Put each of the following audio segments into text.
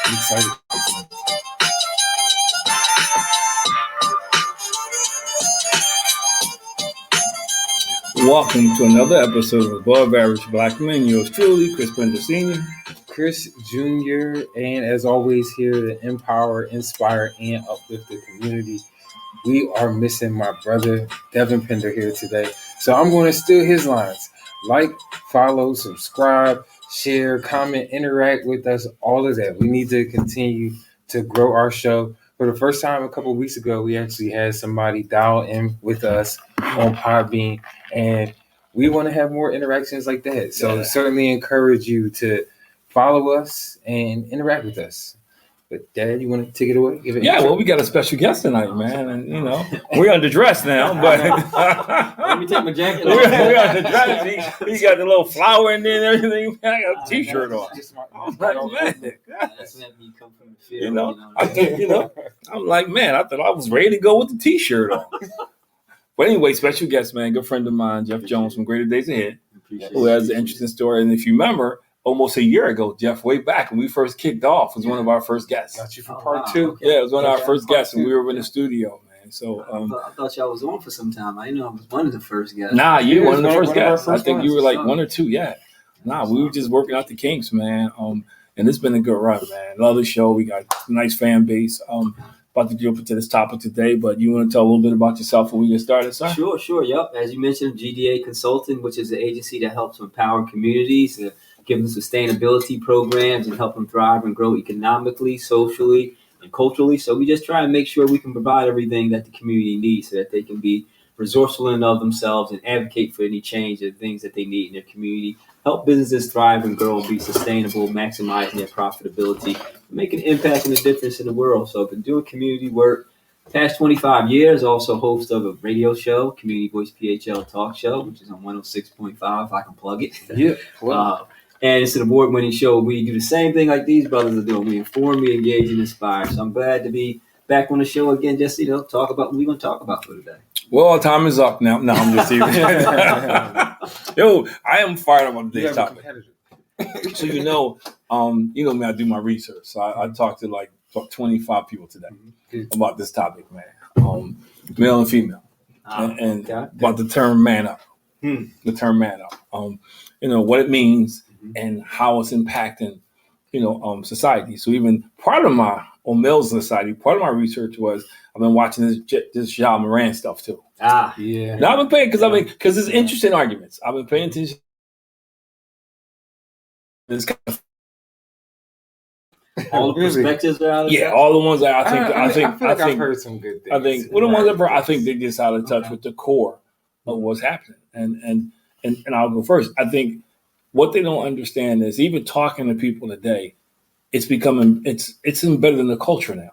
I'm excited. Welcome to another episode of Above Average Black Men. Yours truly, Chris Bender Sr. Chris Jr., and as always, here to empower, inspire, and uplift the community. We are missing my brother, Devin Pender, here today. So I'm going to steal his lines. Like, follow, subscribe, share, comment, interact with us, all of that. We need to continue to grow our show. For the first time a couple of weeks ago, we actually had somebody dial in with us on Podbean, and we want to have more interactions like that. So certainly encourage you to follow us and interact with us. But Dad, you want to take it away? Well, we got a special guest tonight, man, and we're underdressed now. But let me take my jacket off. We're underdressed. He got the little flower in there and everything. I got a T-shirt on. That's let me come from the field. I'm like, man, I thought I was ready to go with the T-shirt on. But anyway, special guest, man, good friend of mine, Jeff Jones from Greater Days Ahead, who has an interesting story. And if you remember, almost a year ago, Jeff, way back when we first kicked off, was one of our first guests. Got you for part two. Okay. Yeah, it was one of our first guests, and we were in the studio, man. So I thought y'all was on for some time. I know I was one of the first guests. Nah, you were one of the first guests. I think you were like one or two. Yeah. Nah, we were just working out the kinks, man. And it's been a good run, man. Love the show. We got a nice fan base. About to jump into this topic today, but you want to tell a little bit about yourself before we get started, sir? Sure. Yep. As you mentioned, GDA Consulting, which is an agency that helps empower communities, give them sustainability programs and help them thrive and grow economically, socially, and culturally. So we just try and make sure we can provide everything that the community needs so that they can be resourceful in of themselves and advocate for any change and things that they need in their community. Help businesses thrive and grow and be sustainable, maximizing their profitability, make an impact and a difference in the world. So I've been doing community work past 25 years, also host of a radio show, Community Voice PHL Talk Show, which is on 106.5, if I can plug it. Yeah. Well. And it's an award-winning show. We do the same thing like these brothers are doing. We inform, we engage, and inspire. So I'm glad to be back on the show again, just, talk about what we're going to talk about for today. Well, time is up now. No, I'm just teasing. Yo, I am fired up on today's topic. So, me, I do my research. So I talked to like 25 people today about this topic, man. Male and female. And about the term man up. The term man up. What it means and how it's impacting, society. So even part of my male society, part of my research was I've been watching this Ja Morant stuff too. Yeah. Now I've been paying because it's interesting arguments. I've been paying attention. This kind of all the perspectives are out of touch. All the ones that I think I've heard some good things. I think they just out of touch with the core of what's happening. And I'll go first. I think what they don't understand is even talking to people today, it's embedded in the culture now.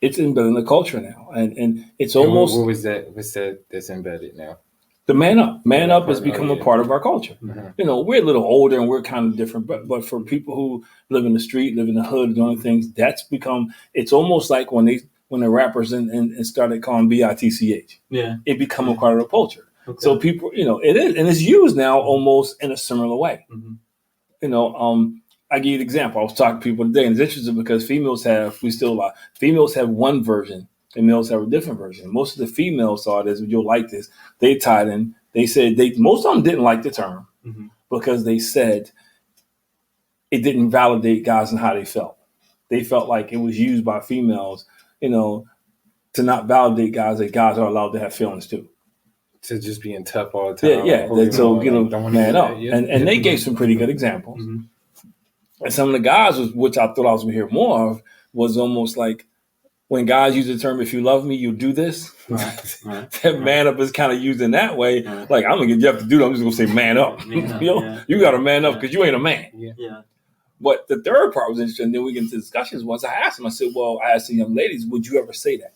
It's embedded in the culture now, and it's almost. What was that? What's that? That's embedded now. The man up. Man up has become a part of our culture. Mm-hmm. We're a little older and we're kind of different, but for people who live in the street, live in the hood, doing things, that's become. It's almost like when the rappers and started calling BITCH. Yeah, it become a part of the culture. Okay. So people, it is, and it's used now almost in a similar way. Mm-hmm. I give you an example. I was talking to people today, and it's interesting because females have one version, and males have a different version. Most of the females saw this, you'll like this. They tied in. They said most of them didn't like the term because they said it didn't validate guys and how they felt. They felt like it was used by females, to not validate guys, that guys are allowed to have feelings too. To just being tough all the time. Man up. And they gave some pretty good examples. Mm-hmm. And some of the guys, which I thought I was going to hear more of, was almost like when guys use the term, if you love me, you'll do this. Right. That man up is kind of used in that way. Right. Like, I'm going to get Jeff to do that. I'm just going to say man up. You got to man up because you ain't a man. Yeah. But the third part was interesting. Then we get into discussions. Once I asked them, I asked the young ladies, would you ever say that?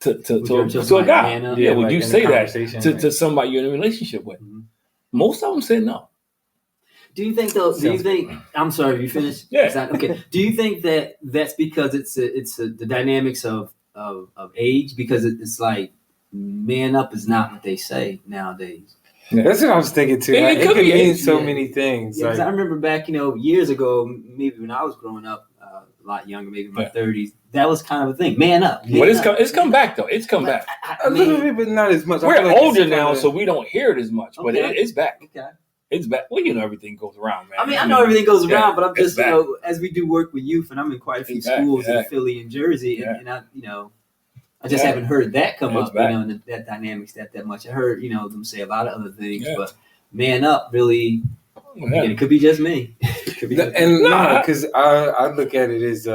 To a guy. Would you say that to somebody you're in a relationship with? Mm-hmm. Most of them said no. Do you think though? I'm sorry. You finished? Yeah. Okay. Do you think that that's because it's the dynamics of age? Because it's like man up is not what they say nowadays. Yeah. That's what I was thinking too. It It could could be. mean so many things. Yeah, 'cause Like, I remember back, years ago, maybe when I was growing up, a lot younger, maybe in my 30s, that was kind of a thing. Man up. But it's come back though. It's come back. a little bit, but not as much. I We're feel like older it's now, kinda- so we don't hear it as much. But Okay. it's back. Okay. It's back. Well, everything goes around, man. I mean, I know everything goes yeah, around, but I'm it's just, back. as we do work with youth, and I'm in quite a few It's back, schools yeah. in Philly and Jersey, Yeah. and I, I just Yeah. haven't heard that come It's up, back. and that dynamics that much. I heard, them say a lot of other things, Yeah. but man up really, Yeah. again, it could be just me. It could be just me. And Nah. no, because I look at it as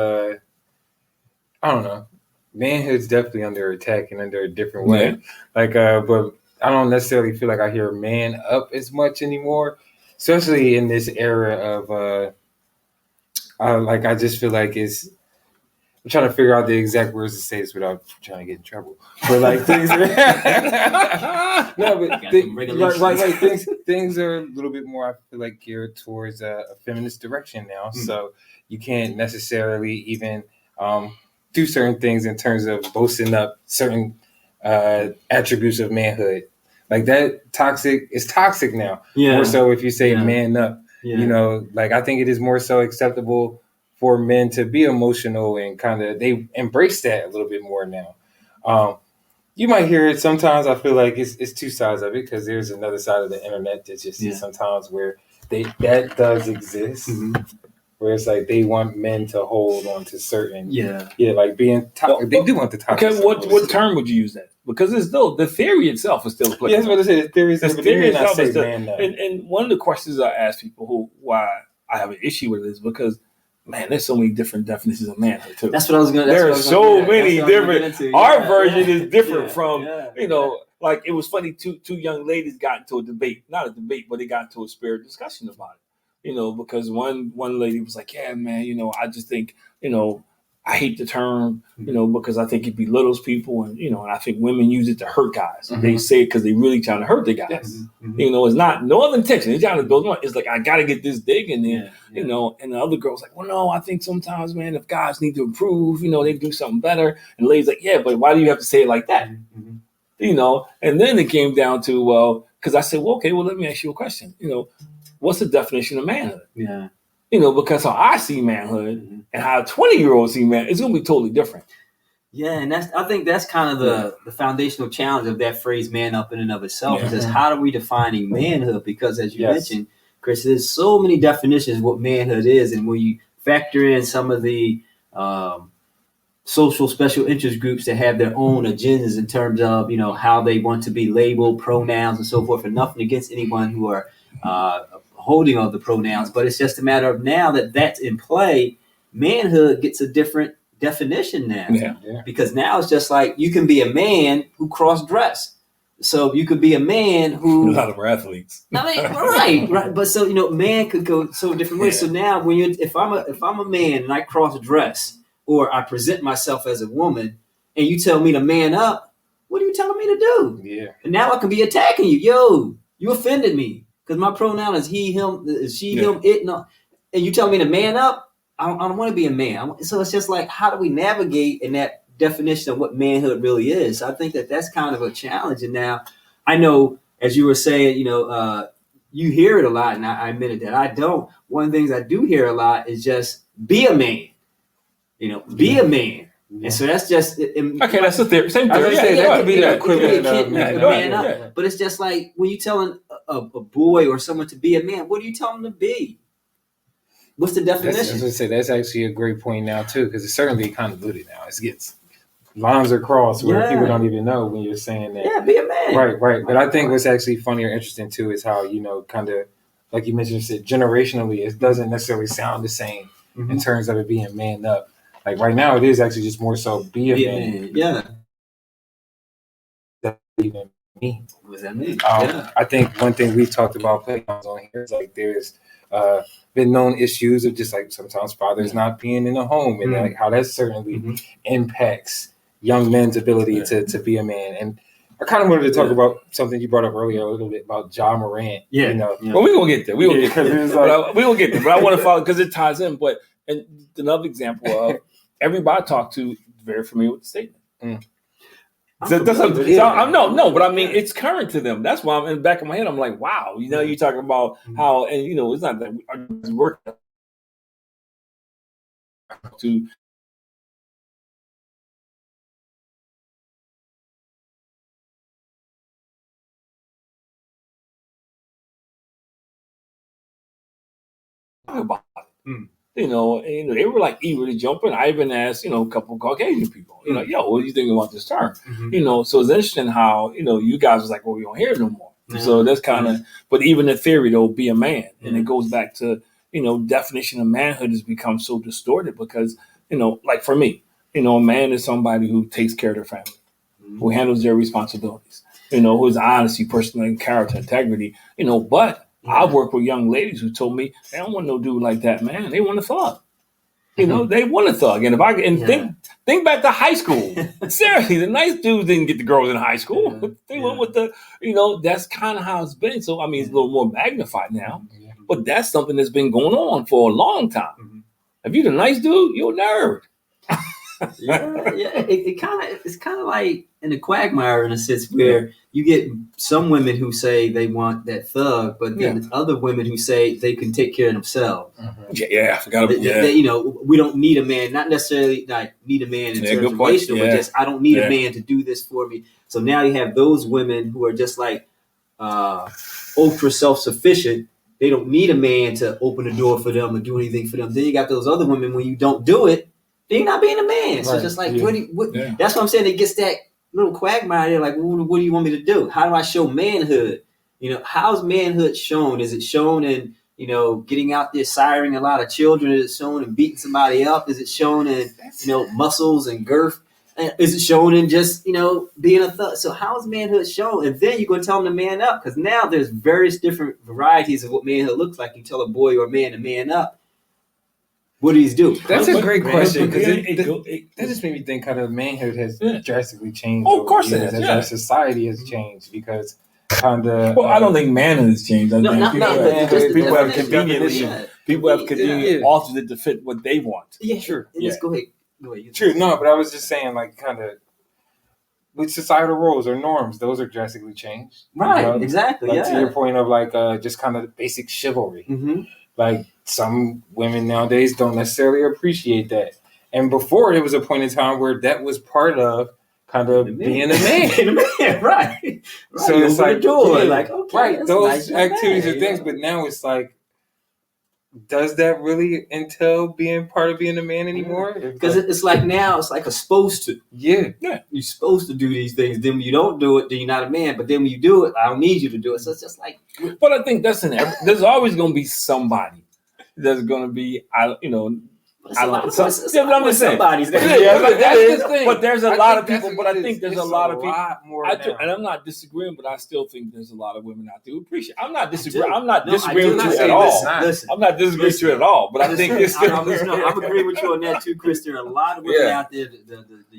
I don't know, manhood's definitely under attack and under a different way. Yeah. Like, but I don't necessarily feel like I hear man up as much anymore, especially in this era of I just feel like I'm trying to figure out the exact words to say this without trying to get in trouble. But like things are no, but Got some regulations. right. Things are a little bit more, I feel like, geared towards a feminist direction now. So you can't necessarily even do certain things in terms of boasting up certain attributes of manhood. Like that toxic is toxic now. Yeah. More so if you say Yeah. man up. Yeah. Like I think it is more so acceptable for men to be emotional and kind of they embrace that a little bit more now. You might hear it sometimes. I feel like it's two sides of it because there's another side of the internet that just sometimes where that does exist. Mhm. Where it's like they want men to hold on to certain like being they do want the toxic. Okay, what term would you use then? Because it's still the theory itself is still applicable. Yeah, that's what I said. The theory is The different. theory They may not itself say is still, man up. and one of the questions I ask people why I have an issue with it is because man, there's so many different definitions of manhood too. That's what I was going to. There are so many different. Our version is different from like it was funny. Two young ladies got into a debate, not a debate, but they got into a spirit discussion about it. Because one lady was like, "Yeah, man, I just think, I hate the term, because I think it belittles people, and and I think women use it to hurt guys. Mhm. They say it because they really trying to hurt the guys. Yes. It's not no other intention. They're trying to build one. It's like I got to get this dig in there, And the other girl's like, well, no, I think sometimes, man, if guys need to improve, they do something better. And the lady's like, yeah, but why do you have to say it like that? And then it came down to, well, because I said, well, okay, well, let me ask you a question. What's the definition of manhood? Yeah. Because how I see manhood and how a 20-year-old see manhood, it's going to be totally different. Yeah, and I think that's kind of the foundational challenge of that phrase "man up" in and of itself. Is just how are we defining manhood? Because as you mentioned, Chris, there's so many definitions of what manhood is, and when you factor in some of the social special interest groups that have their own agendas in terms of how they want to be labeled, pronouns, and so forth, and nothing against anyone who are holding of the pronouns, but it's just a matter of now that that's in play, manhood gets a different definition now. Yeah. Because now it's just like you can be a man who cross-dress. So you could be a man who a lot of our athletes. I mean, right. But so man could go so different ways. So now when if I'm a man and I cross-dress or I present myself as a woman and you tell me to man up, what are you telling me to do? Yeah. And now I can be attacking you. Yo, you offended me. Because my pronoun is he, him, she, him, it, no. And you tell me to man up, I don't want to be a man. So it's just like, how do we navigate in that definition of what manhood really is? So I think that's kind of a challenge. And now I know, as you were saying, you hear it a lot, and I admitted that I don't. One of the things I do hear a lot is just be a man. Be a man. And so that's just okay. That's the theory. Same I was theory. gonna say, that could be the equivalent of of man up. But it's just like when you're telling a boy or someone to be a man, what do you tell them to be? What's the definition? That's actually a great point now too, because it's certainly convoluted now. It gets lines are crossed where people don't even know when you're saying that. Yeah, be a man. Right. But I think what's actually funny or interesting too is how kind of like you mentioned, generationally, it doesn't necessarily sound the same in terms of it being man up. Like right now, it is actually just more so be a man. Yeah. That even mean. What does that mean? I think one thing we've talked about playgrounds on here is like there's been known issues of just like sometimes fathers not being in the home and like how that certainly impacts young men's ability to be a man. And I kind of wanted to talk about something you brought up earlier a little bit about Ja Morant. Well, we're gonna get there. We're gonna get there. But I want to follow because it ties in. But and another example of everybody I talk to is very familiar with the statement. But I mean, it's current to them. That's why I'm in the back of my head. I'm like, wow, you're talking about how, and it's not that we work to. About it. They were like eager to jump in. I even asked, a couple of Caucasian people, yo, what do you think about this term? So it's interesting how, you guys was like, well, we don't hear it no more. So that's kind of, but even in theory, though, be a man. And it goes back to, definition of manhood has become so distorted because, like for me, a man is somebody who takes care of their family, who handles their responsibilities, who is honesty, personal character, integrity, but I've worked with young ladies who told me they don't want no dude like that, man. They want a thug. They want a thug. And think back to high school. Seriously, the nice dudes didn't get the girls in high school. They went with the, that's kind of how it's been. So, I mean, it's a little more magnified now. But that's something that's been going on for a long time. If you're the nice dude, you're a nerd. It's kind of like in a quagmire in a sense where you get some women who say they want that thug, but then other women who say they can take care of themselves. I forgot about that. We don't need a man, not necessarily like need a man in terms of relational, but just I don't need a man to do this for me. So now you have those women who are just like ultra self-sufficient. They don't need a man to open the door for them or do anything for them. Then you got those other women when you don't do it, they're not being a man. So it's just like, that's what I'm saying. It gets that little quagmire there. Like, what do you want me to do? How do I show manhood? How's manhood shown? Is it shown in, getting out there siring a lot of children? Is it shown in beating somebody up? Is it shown in, muscles and girth? Is it shown in just, being a thug? So how is manhood shown? And then you're going to tell them to man up because now there's various different varieties of what manhood looks like. You tell a boy or a man to man up. What do you do? That's a great question because that just made me think kind of manhood has drastically changed. Oh, of course it has. As our society has changed because kind of. Well, I don't think manhood has changed. I think people have conveniently altered it to fit what they want. Yeah, sure. Let's go ahead. True. No, but I was just saying, like, kind of with societal roles or norms, those are drastically changed. Right. Exactly. Like, to your point of like just kind of basic chivalry. Like some women nowadays don't necessarily appreciate that. And before there was a point in time where that was part of kind of being a man. Being a man, right. So it's like, okay, those activities are things, but now it's like, does that really entail being part of being a man anymore? Because it's like now it's like a supposed to. Yeah. You're supposed to do these things. Then when you don't do it, then you're not a man. But then when you do it, I don't need you to do it. So it's just like. But I think that's there's always going to be somebody that's going to be, Somebody's but there's a lot of people. But I think there's a lot of people. And I'm not disagreeing, but I still think there's a lot of women out there who appreciate. I'm not disagreeing. I'm not disagreeing with you at all. I'm not disagreeing with you at all. But I think it's. I'm agreeing with you on that too, Chris. There are a lot of women out there.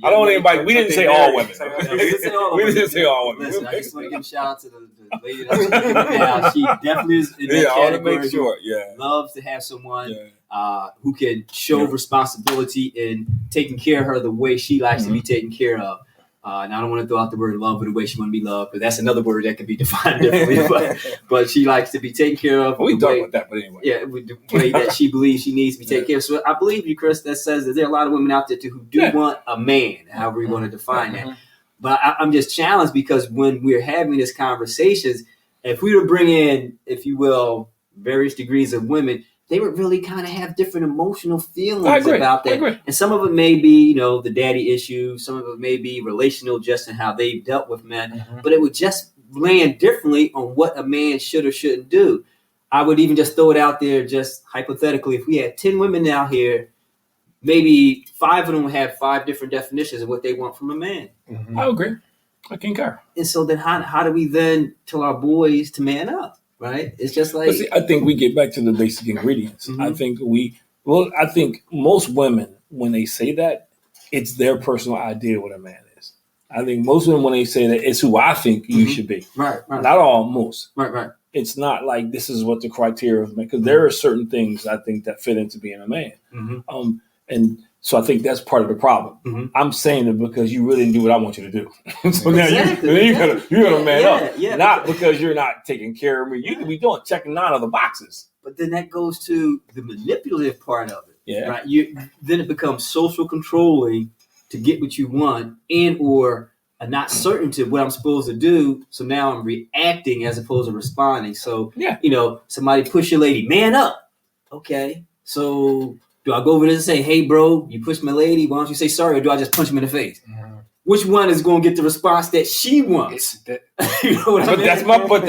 I don't want anybody. We didn't say all women. We didn't say all women. Listen, I just want to give a shout out to the lady that's now. She definitely is in that category. Make sure. Loves to have someone. Who can show responsibility in taking care of her the way she likes to be taken care of. And I don't want to throw out the word love or the way she want to be loved, because that's another word that can be defined differently. but she likes to be taken care of. We talk about that, but anyway. Yeah, the way that she believes she needs to be taken care of. So I believe you, Chris, that says that there are a lot of women out there too who do want a man, however you want to define that. But I'm just challenged because when we're having these conversations, if we were to bring in, if you will, various degrees of women, they would really kind of have different emotional feelings about that. And some of it may be, the daddy issue. Some of it may be relational just in how they've dealt with men. But it would just land differently on what a man should or shouldn't do. I would even just throw it out there just hypothetically. If we had 10 women out here, maybe 5 of them would have 5 different definitions of what they want from a man. I agree. I concur. And so then how do we then tell our boys to man up? Right? It's just like... See, I think we get back to the basic ingredients. I think I think most women, when they say that, it's their personal idea what a man is. I think most women, when they say that, it's who I think you should be. Right. Not all, most. Right. It's not like this is what the criteria of man, because there are certain things I think that fit into being a man. And So I think that's part of the problem. Mm-hmm. I'm saying it because you really didn't do what I want you to do. So now Exactly. you gotta man up. Yeah, not because you're not taking care of me. You could be checking 9 other boxes. But then that goes to the manipulative part of it. Yeah. Right. Then it becomes social controlling to get what you want, and or a not certainty of what I'm supposed to do. So now I'm reacting as opposed to responding. So somebody push your lady, man up. Okay. So do I go over there and say, hey, bro, you pushed my lady? Why don't you say sorry? Or do I just punch him in the face? Mm-hmm. Which one is going to get the response that she wants? You know what I mean? That's my point.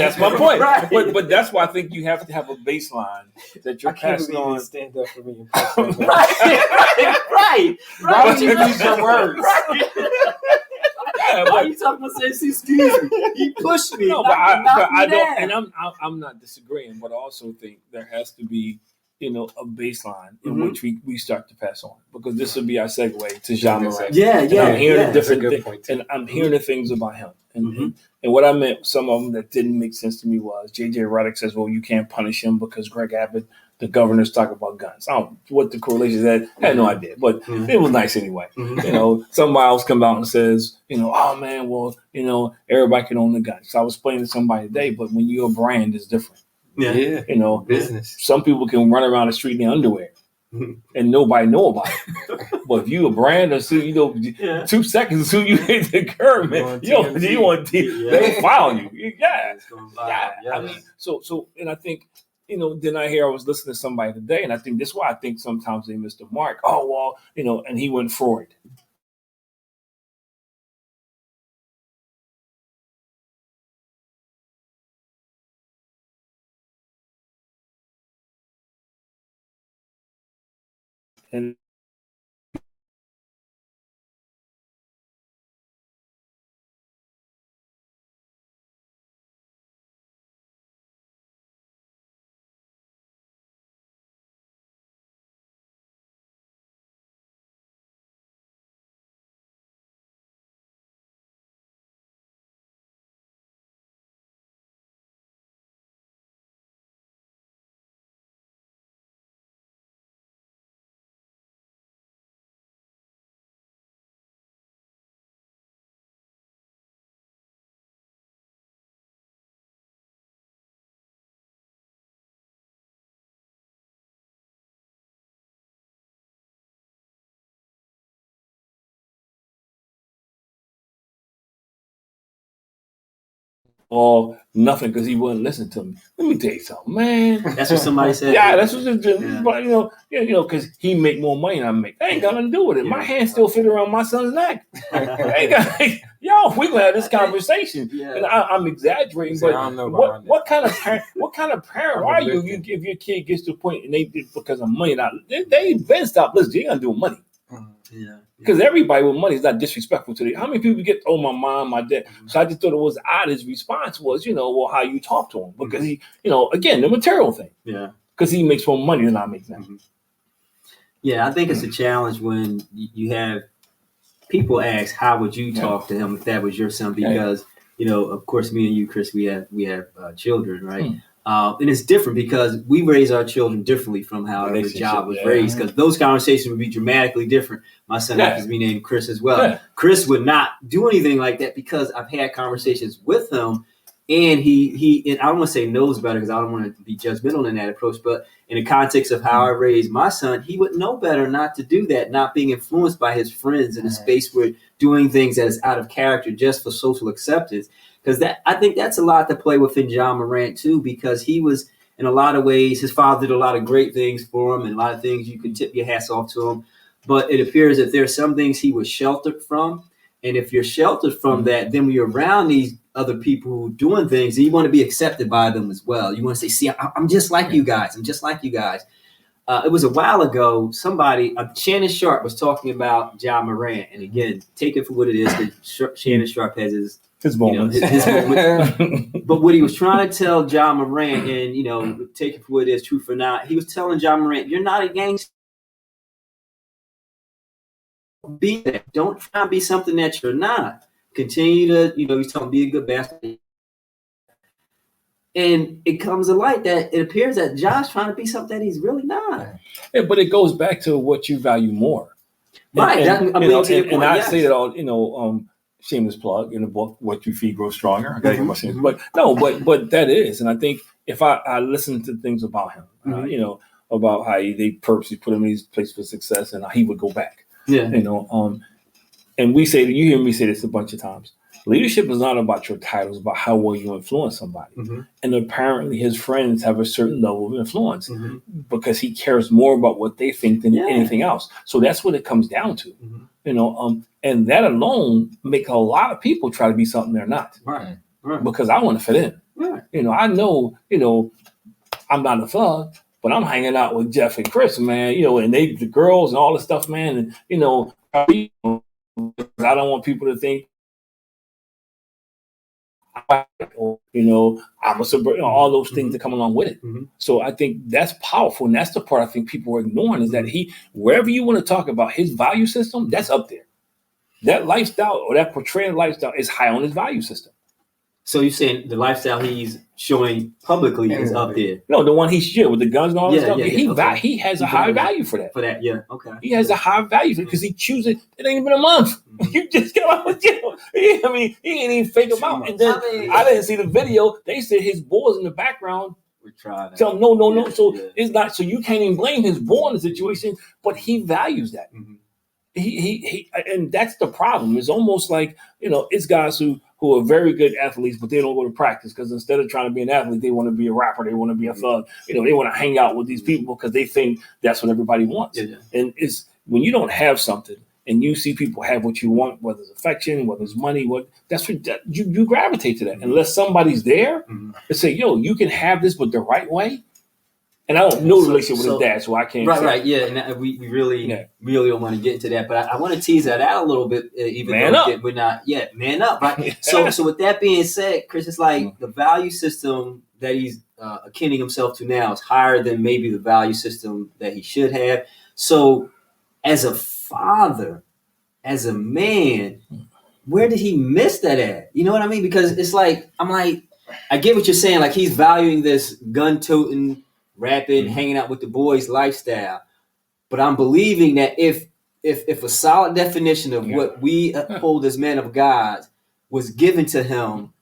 Right. But that's why I think you have to have a baseline that you're passing on. Stand up for me. Right. Why would you use your words? Right. Why are you talking about saying, excuse me? He pushed me. No, but I don't, and I'm not disagreeing, but I also think there has to be a baseline in which we start to pass on, because this will be our segue to Ja Morant. I'm hearing the different things, and I'm hearing the things about him, and what I meant, some of them that didn't make sense to me was JJ Redick says, well, you can't punish him because Greg Abbott, the governor's talking about guns. I don't know what the correlation is. That I had no idea, but it was nice anyway. Somebody else come out and says, oh man, well, everybody can own the gun. So I was explaining to somebody today, but when you're a brand, it's different. Yeah. Business. Some people can run around the street in their underwear and nobody know about it. But if you a brand, or 2 seconds until you hit the curb, man, they file you. Yeah. I mean, so, and I think, then I was listening to somebody today, and I think that's why I think sometimes they miss the mark. Oh, well, and he went Freud. And or nothing because he wouldn't listen to me. Let me tell you something, man. That's what somebody said. Yeah, that's what but because he make more money than I make. That ain't got nothing to do with it. My hand still fit around my son's neck. We gonna have this conversation. Yeah. And I'm exaggerating, but what kind of parent are you if your kid gets to a point and they because of money now they been stop listening, they gonna do money. Yeah. Because everybody with money is not disrespectful to them. How many people get, my mom, my dad? So I just thought it was odd. His response was, how you talk to him. Because he, again, the material thing. Yeah. Because he makes more money than I make now. Yeah, I think it's a challenge when you have people ask, how would you talk to him if that was your son? Because, of course, me and you, Chris, we have children, right? And it's different because we raise our children differently from how the job was raised, because those conversations would be dramatically different. My son happens to be named Chris as well. Yeah. Chris would not do anything like that because I've had conversations with him, and he and I don't want to say knows better because I don't want to be judgmental in that approach, but in the context of how I raised my son, he would know better not to do that, not being influenced by his friends in a space where doing things that is out of character just for social acceptance. Because I think that's a lot to play within Ja Morant too, because he was in a lot of ways, his father did a lot of great things for him and a lot of things you can tip your hats off to him. But it appears that there are some things he was sheltered from. And if you're sheltered from that, then when you're around these other people who are doing things, and you want to be accepted by them as well. You want to say, see, I'm just like you guys. I'm just like you guys. It was a while ago, somebody, Shannon Sharp was talking about Ja Morant. And again, take it for what it is, that Shannon Sharp has his moment. His moment. But what he was trying to tell Ja Morant, and, take it for what it is, true for now, he was telling Ja Morant, you're not a gangster. Be that. Don't try and be something that you're not. Continue to, he's talking, be a good basketball. And it comes to light that it appears that Ja's trying to be something that he's really not. Yeah, but it goes back to what you value more. Right. And I say that all, shameless plug in the book, What You Feed Grows Stronger. I gotta get my shameless, but that is, and I think if I listen to things about him, about how they purposely put him in these places for success, and how he would go back. Yeah. And we say that, you hear me say this a bunch of times. Leadership is not about your titles, about how well you influence somebody. And apparently his friends have a certain level of influence because he cares more about what they think than anything else. So that's what it comes down to. And that alone make a lot of people try to be something they're not. Right. Because I want to fit in. Right. I know, I'm not a thug, but I'm hanging out with Jeff and Chris, man, and the girls and all the stuff, man. And, I don't want people to think, I'm a suburban, all those things that come along with it. So I think that's powerful. And that's the part I think people are ignoring, is that wherever you want to talk about his value system, that's up there. That lifestyle, or that portrayed lifestyle, is high on his value system. So you're saying the lifestyle he's showing publicly is up there? No, the one he's shared with the guns and all that stuff. Okay. He has a high value for that. For that, yeah, okay. He has a high value for it because he chooses. It ain't even a month. You just got out of jail. He ain't even fake him out. And then I didn't see the video. They said his boys in the background. We're trying. Tell him no. So it's not. So you can't even blame his boy in the situation. But he values that. He and that's the problem. It's almost like it's guys who are very good athletes, but they don't go to practice because instead of trying to be an athlete, they want to be a rapper. They want to be a thug. They want to hang out with these people because they think that's what everybody wants. And it's when you don't have something and you see people have what you want, whether it's affection, whether it's money, that's what you gravitate to that. Unless somebody's there and say, "Yo, you can have this, but the right way." And I don't know the relationship with his dad, so I can't. Right, yeah. And we really don't want to get into that, but I want to tease that out a little bit. Even man though up. We're not, man up, right? So with that being said, Chris, it's like the value system that he's akinning himself to now is higher than maybe the value system that he should have. So, as a father, as a man, where did he miss that at? You know what I mean? Because it's like I get what you're saying. Like he's valuing this gun-toting, rapping, hanging out with the boys lifestyle. But I'm believing that if a solid definition of what we hold as men of God was given to him,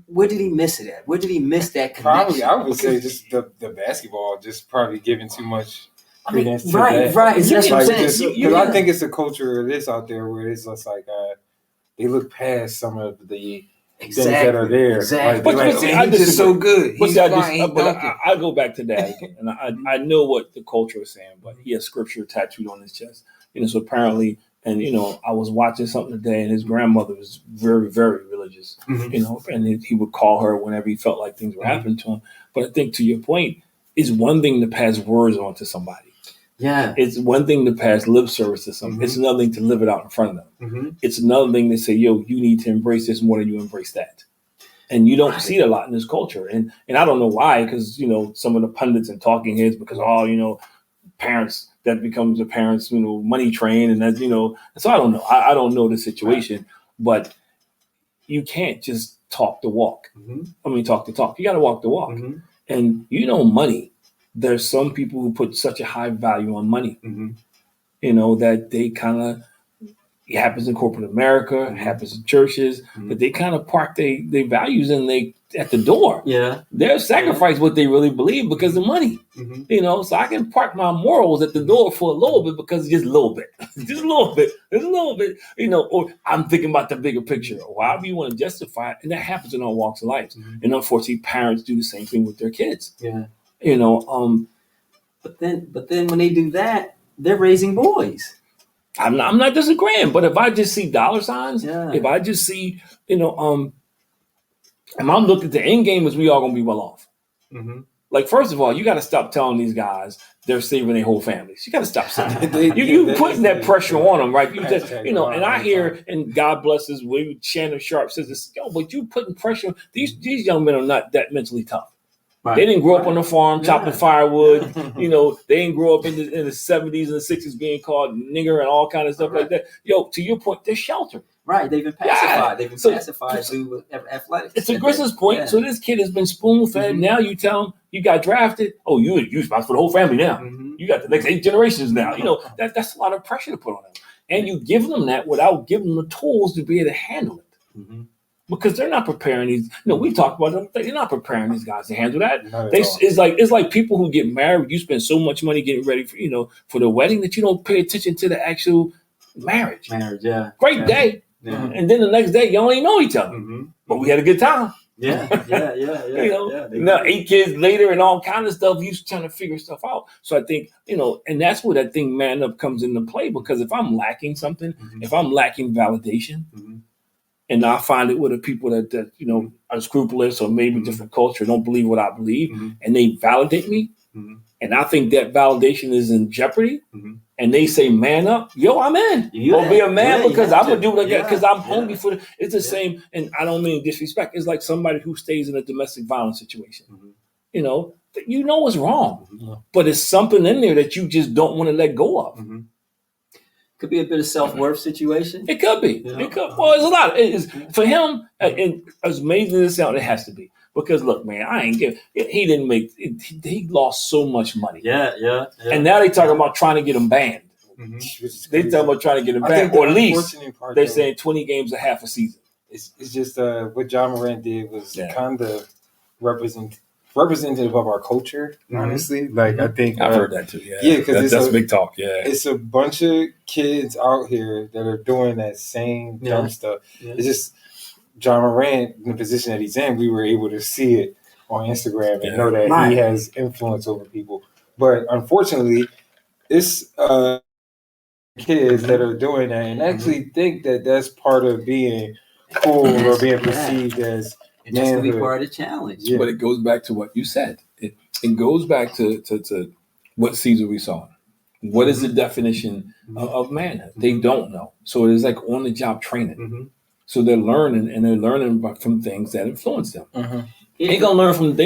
where did he miss it at? Where did he miss that connection? Probably, I would say just the basketball, just probably giving too much credence to that. Right. That's what I'm saying. Because I think it's a culture of this out there where it's just like they look past some of the things that are there. Exactly. Like, he's just so good. He's I go back to that again, and I know what the culture is saying, but he has scripture tattooed on his chest. So apparently, and I was watching something today, and his grandmother was very, very religious. And he would call her whenever he felt like things were happening to him. But I think, to your point, it's one thing to pass words on to somebody. Yeah. It's one thing to pass lip service to somebody. It's another thing to live it out in front of them. It's another thing to say, yo, you need to embrace this more than you embrace that. And you don't see it a lot in this culture. And I don't know why, because, some of the pundits and talking heads, because parents, that becomes a parent's, money train. And that's, so I don't know. I don't know the situation, but you can't just talk the walk. Talk the talk. You got to walk the walk. And money. There's some people who put such a high value on money, that they kind of, it happens in corporate America, it happens in churches, that they kind of park their values at the door. Yeah. They'll sacrifice what they really believe because of money. So I can park my morals at the door for a little bit because just a little bit, or I'm thinking about the bigger picture or however you want to justify it. And that happens in all walks of life. And unfortunately, parents do the same thing with their kids. Yeah. But then when they do that, they're raising boys. I'm not disagreeing, but if I just see dollar signs, if I just see, and I'm looking at the end game is we all gonna be well off. Like, first of all, you got to stop telling these guys they're saving their whole families. You got to stop saying that. you putting that pressure on them, right? You just, and I hear, and God bless us, Shannon Sharp says this, but you putting pressure. These young men are not that mentally tough. Right. They didn't grow up on the farm chopping firewood. Mhm. You know, they didn't grow up in the 70s and the 60s being called nigger and all kind of stuff like that. Yo, to your point, they're sheltered. Right, they've been pacified. Yeah. They've been So- pacified through athletics. It's a Grizzlies point. Yeah. So this kid has been spoon fed. Mhm. Now you tell him you got drafted. Oh, you responsible for the whole family now. Mhm. You got the next 8 generations now. You know, that's a lot of pressure to put on them. And you give them that without giving them the tools to be able to handle it. Mhm. Because they're not preparing these. We talked about them. They're not preparing these guys to handle that. Not at They, all. it's like people who get married. You spend so much money getting ready for the wedding that you don't pay attention to the actual marriage. Marriage, yeah. Great Yeah. day, Yeah. and then the next day you don't even know each other. Mhm. But we had a good time. Yeah. You know, Yeah, they- now 8 kids later and all kind of stuff. You trying to figure stuff out. So I think and that's where that thing man up comes into play. Because if I'm lacking something, Mhm. if I'm lacking validation. Mhm. And I find it with the people that are scrupulous or maybe different culture, don't believe what I believe, Mhm. and they validate me, Mhm. and I think that validation is in jeopardy, Mhm. and they say man up, yo, I'm in. You Or be a man yeah, you because have I'm gonna to. do what I got Yeah, because I'm yeah. hungry for it. It's the Yeah. same, and I don't mean disrespect. It's like somebody who stays in a domestic violence situation. Mhm. You know what's wrong, Mhm. but it's something in there that you just don't want to let go of. Mhm. Could be a bit of self-worth situation. It could be. Yeah. It could. Well, there's a lot. For him, and as amazing as it sounds, it has to be. Because look, man, I ain't give. He didn't make. He lost so much money, Yeah. and now they talking about trying to get him banned. Mhm. Which is They crazy. talking about trying to get him I banned, think the or at least unfortunate part they're of it saying 20 games a half a season. it's just what John Morant did was Yeah. kind of representative of our culture. Mhm. Honestly, like I think I've heard that too. Yeah, yeah, 'cause that's it's big talk. Yeah, it's a bunch of kids out here that are doing that same Yeah. dumb stuff. Yeah. It's just John Morant, in the position that he's in, we were able to see it on Instagram and Yeah. know that Right. he has influence over people. But unfortunately, it's kids that are doing that and actually think that that's part of being cool or being perceived as And that's gonna be manhood. part of the challenge. Yeah. but it goes back to what you said. It goes back to what Caesar we saw. What is the definition of manhood? They don't know. So it is like on the job training. Mhm. So they're learning, and they're learning from things that influence them. Mhm. They're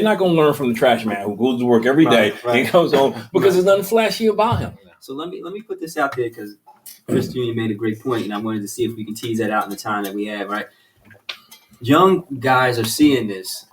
not gonna learn from the trash man who goes to work every day Right. and comes home because there's nothing flashy about him. So let me put this out there because Chris Jr. made a great point, and I wanted to see if we can tease that out in the time that we have. Right, young guys are seeing this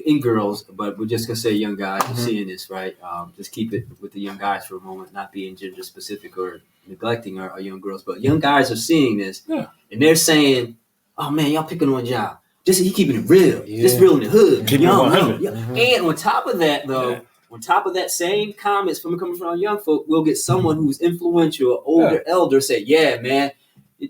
in girls, but we're just gonna say young guys are seeing this. Right, just keep it with the young guys for a moment, not being gender specific or neglecting our young girls, but young guys are seeing this, Yeah. and they're saying, "Oh man, y'all picking on job. Just he keeping it real. Yeah. Just real in the hood. Keeping it Young, 100. young. Mhm. And on top of that, though." Yeah. On top of that same comments coming from our young folk, we'll get someone who's influential, older, elder, say, "Yeah, man,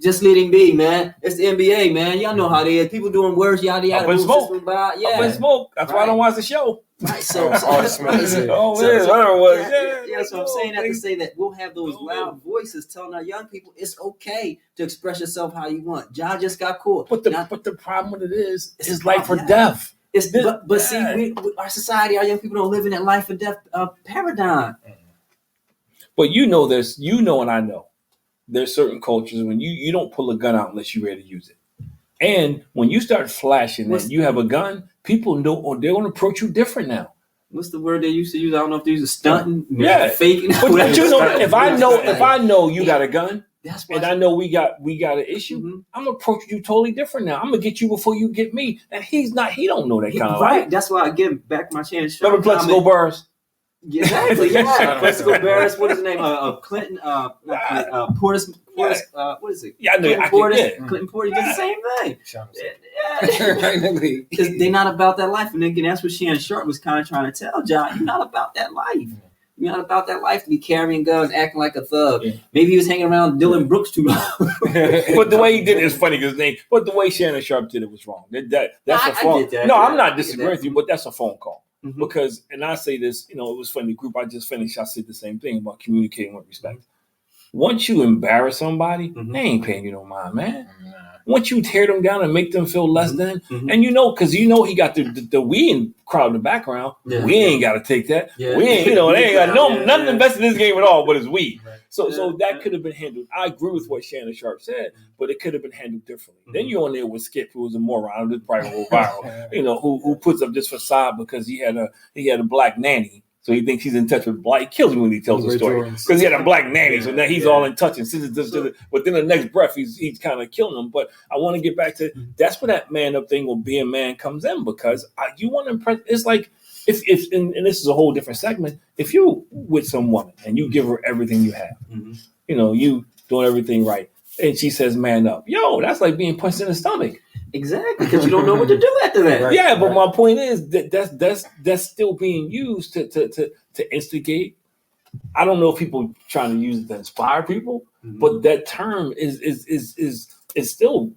just let him be, man. It's the NBA, man. Y'all know how it is. People doing worse, yada yada. Up in move smoke. system by. Up in Yeah, smoke. That's why I don't watch the show. right. So, All the smoke is in. Oh, yeah, whatever it was. yeah. So I'm saying that to say that we'll have those loud voices telling our young people it's okay to express yourself how you want. Ja just got caught. But the problem with it is, It's it's life or yeah. death. It's but Yeah. see, our society, our young people don't live in that life or death paradigm. But this, and I know, there's certain cultures when you don't pull a gun out unless you're ready to use it. And when you start flashing and you have a gun, people know, or they're going to approach you different now. What's the word they used to use? I don't know if they use stunting, Yeah. faking. But whatever. if I know you got a gun That's why and I know we got an issue, Mhm. I'm gonna approach you totally different now. I'm gonna get you before you get me. And he don't know that kind of right. life. That's why again, back to my chance. Remember Plexico Burrs? Exactly. Yeah. Plexico Barris. What is his name? Clinton. Portis. Yeah. What is it? Yeah, I know. Clinton I Portis. can, Clinton Portis did the same thing. Right. Because they're not about that life, and again, that's what Shannon Sharp was kind of trying to tell John. You're not about that life. You're not about that life to be carrying guns, acting like a thug. Yeah. Maybe he was hanging around Dylan Brooks too long. But the way he did it is funny because but the way Shannon Sharp did it was wrong. That's I a phone. get that. No, Yeah, I'm I not get disagreeing that. with you, but that's a phone call. Mhm. Because, and I say this, it was funny. The group I just finished, I said the same thing about communicating with respect. Once you embarrass somebody, Mhm. they ain't paying you no mind, man. Once you tear them down and make them feel less than, Mhm. and because he got the we in crowd in the background, Yeah. we ain't got to take that. Yeah. We ain't, they ain't got Yeah, nothing yeah. invested in this game at all, but it's we. Right. So that could have been handled. I agree with what Shannon Sharp said, but it could have been handled differently. Then you're on there with Skip, who was a moron, who's probably go viral, who puts up this facade because he had a black nanny. So he thinks he's in touch with black. He kills me when he tells the story because he had a black nanny. So now he's all in touch. And but then the next breath, he's kind of killing him. But I want to get back to that's where that man up thing with being man comes in, because you want to impress. It's like if and this is a whole different segment. If you with some woman and you give her everything you have, you doing everything right, and she says man up, that's like being punched in the stomach. Exactly, because you don't know what to do after that. Right, yeah, but my point is that's still being used to instigate. I don't know if people trying to use it to inspire people, but that term is still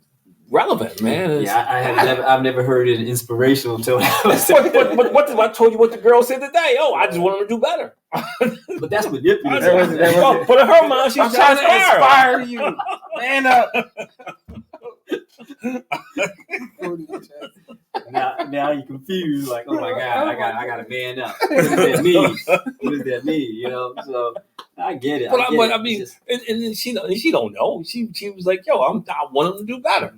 relevant, man. I've never heard it inspirational until but what I told you what the girl said today. I just want them to do better. But that's manipulative. But in her mind, she's trying to inspire you. Man up. now you're confused, like, oh my God, I got to man up. What does that mean? So I get it. I mean, and then she don't know. She was like, I want them to do better.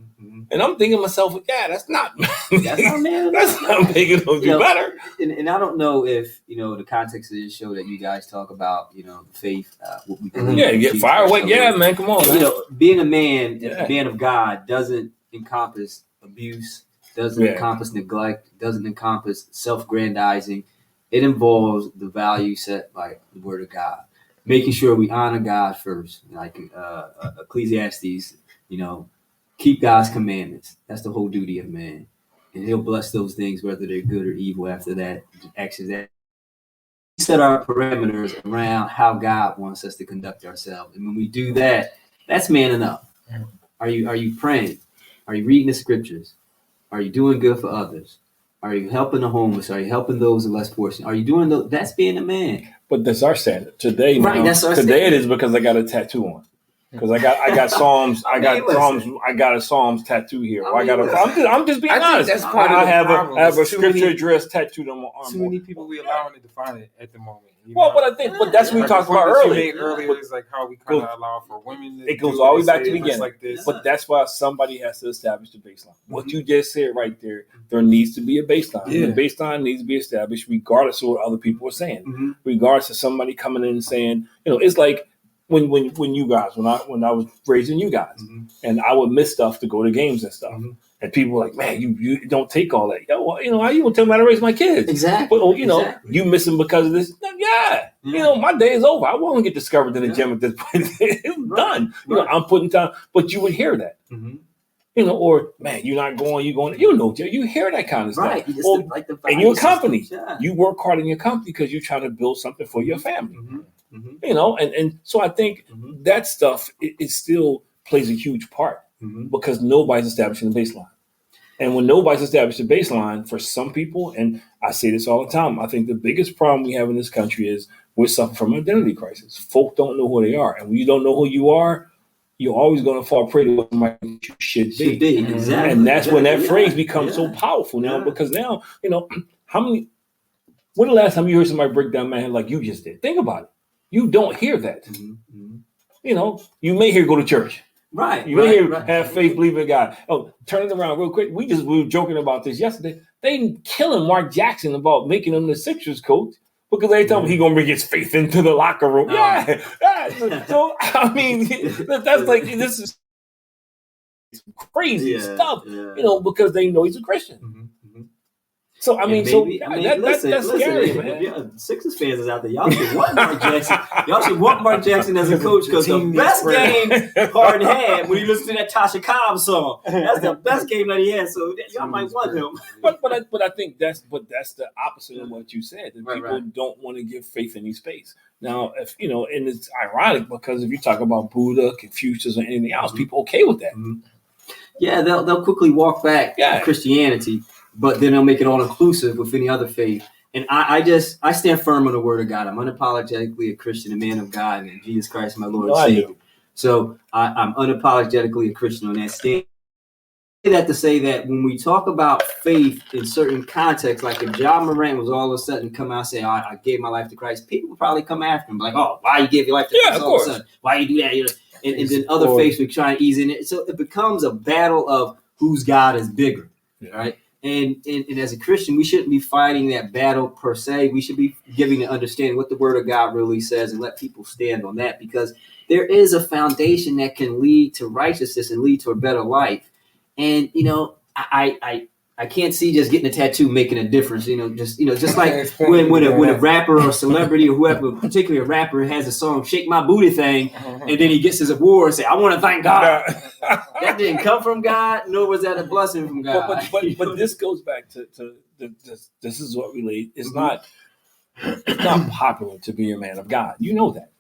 And I'm thinking to myself, that's not man. That's not making them do better. And I don't know if the context of this show that you guys talk about, faith. What we get fire away. Yeah, man, come on. Man. Being a man, a man of God, doesn't encompass abuse, doesn't encompass neglect, doesn't encompass self-grandizing. It involves the value set by the Word of God, making sure we honor God first, like Ecclesiastes. Keep God's commandments. That's the whole duty of man. And he'll bless those things, whether they're good or evil after that. Actions that we set our parameters around how God wants us to conduct ourselves. And when we do that, that's manning up. Are you praying? Are you reading the scriptures? Are you doing good for others? Are you helping the homeless? Are you helping those who are less fortunate? Are you doing that's being a man. But that's our standard. Today, that's our today standard. It is because I got a tattoo on. Because I got Psalms, I got a Psalms tattoo here. I'm just being honest. That's part of I have a scripture address tattooed on my arm. Too many people we allowing to define it at the moment. But that's what we talked about earlier. It's like how we kind of allow for women. It goes all the way back to the beginning. Like this. But that's why somebody has to establish the baseline. What you just said right there needs to be a baseline. Yeah. The baseline needs to be established regardless of what other people are saying. Regardless of somebody coming in and saying, it's like when you guys, when I was raising you guys, and I would miss stuff to go to games and stuff. And people were like, man, you don't take all that. How you gonna tell me how to raise my kids? Exactly. But you miss them because of this. Yeah. My day is over. I won't get discovered in the gym at this point. It's done. I'm putting time. But you would hear that. Or man, you're not going, you're going. You hear that kind of stuff. Right. And you're a company. You work hard in your company because you're trying to build something for your family. And so I think that stuff it still plays a huge part. Because nobody's establishing the baseline. And when nobody's established a baseline, for some people, and I say this all the time, I think the biggest problem we have in this country is we're suffering from an identity crisis. Folk don't know who they are. And when you don't know who you are, you're always going to fall prey to what somebody you should be. Exactly. And that's when that phrase becomes so powerful now, because now, when the last time you heard somebody break down man like you just did? Think about it. You don't hear that. You may hear go to church. Right. You may hear have faith, believe in God. Oh, turn it around real quick. We were joking about this yesterday. They killing Mark Jackson about making him the Sixers coach because they tell him he's gonna bring his faith into the locker room. Yeah. So I mean, that's like this is crazy stuff. Because they know he's a Christian. So I mean, that's scary, man. Yeah, Sixers fans is out there. Y'all should want Mark Jackson. Y'all should want Mark Jackson as a coach because the best game Harden had when he listened to that Tasha Cobbs song. That's the best game that he had. So y'all might want him. But I think that's the opposite of what you said. That people don't want to give faith any space. Now, if and it's ironic because if you talk about Buddha, Confucius, or anything else, people okay with that. Yeah, they'll quickly walk back to Christianity. But then they'll make it all inclusive with any other faith. And I stand firm on the Word of God. I'm unapologetically a Christian, a man of God, and Jesus Christ, my Lord and Savior. So I'm unapologetically a Christian on that stand. that to say that when we talk about faith in certain contexts, like if John Morant was all of a sudden come out and say, I gave my life to Christ, people would probably come after him like, oh, why you give your life to Christ all of a sudden? Why you do that? You know? And then other faiths would try and ease in it. So it becomes a battle of whose God is bigger, right? And as a Christian, we shouldn't be fighting that battle per se. We should be giving the understanding what the Word of God really says and let people stand on that, because there is a foundation that can lead to righteousness and lead to a better life. And, you know, I can't see just getting a tattoo making a difference, just like when a rapper or a celebrity or whoever, particularly a rapper, has a song, Shake My Booty Thing, and then he gets his award and say, I want to thank God. That didn't come from God, nor was that a blessing from God. But this goes back to this is what relates. It's not popular to be a man of God. You know that.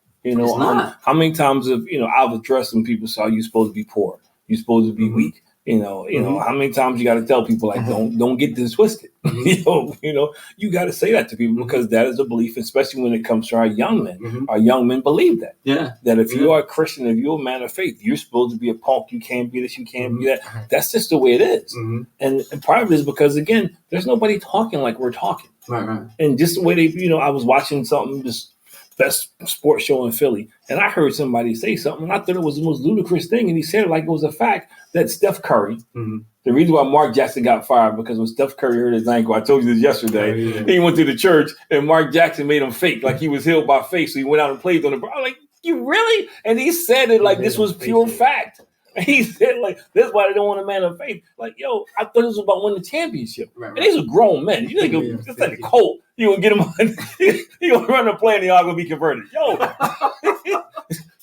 How many times I've addressed when people say, you're supposed to be poor. You're supposed to be weak. How many times you got to tell people like, don't get this twisted. You got to say that to people, because that is a belief, especially when it comes to our young men. Our young men believe that. Yeah. That if you are a Christian, if you're a man of faith, you're supposed to be a punk. You can't be this. You can't be that. That's just the way it is. And part of it is because, again, there's nobody talking like we're talking. Right. And just the way they, I was watching something, this best sports show in Philly, and I heard somebody say something, and I thought it was the most ludicrous thing, and he said it like it was a fact, that Steph Curry, the reason why Mark Jackson got fired, because when Steph Curry hurt his ankle, I told you this yesterday, he went to the church, and Mark Jackson made him fake, like he was healed by faith, so he went out and played on the ball. I'm like, you really? And he said it like this was pure fact. He said, like, that's why they don't want a man of faith. Like, yo, I thought this was about winning the championship. Right. And these are grown men. You think it's like a Colt. You gonna get him you gonna run a play and they all gonna be converted. Yo,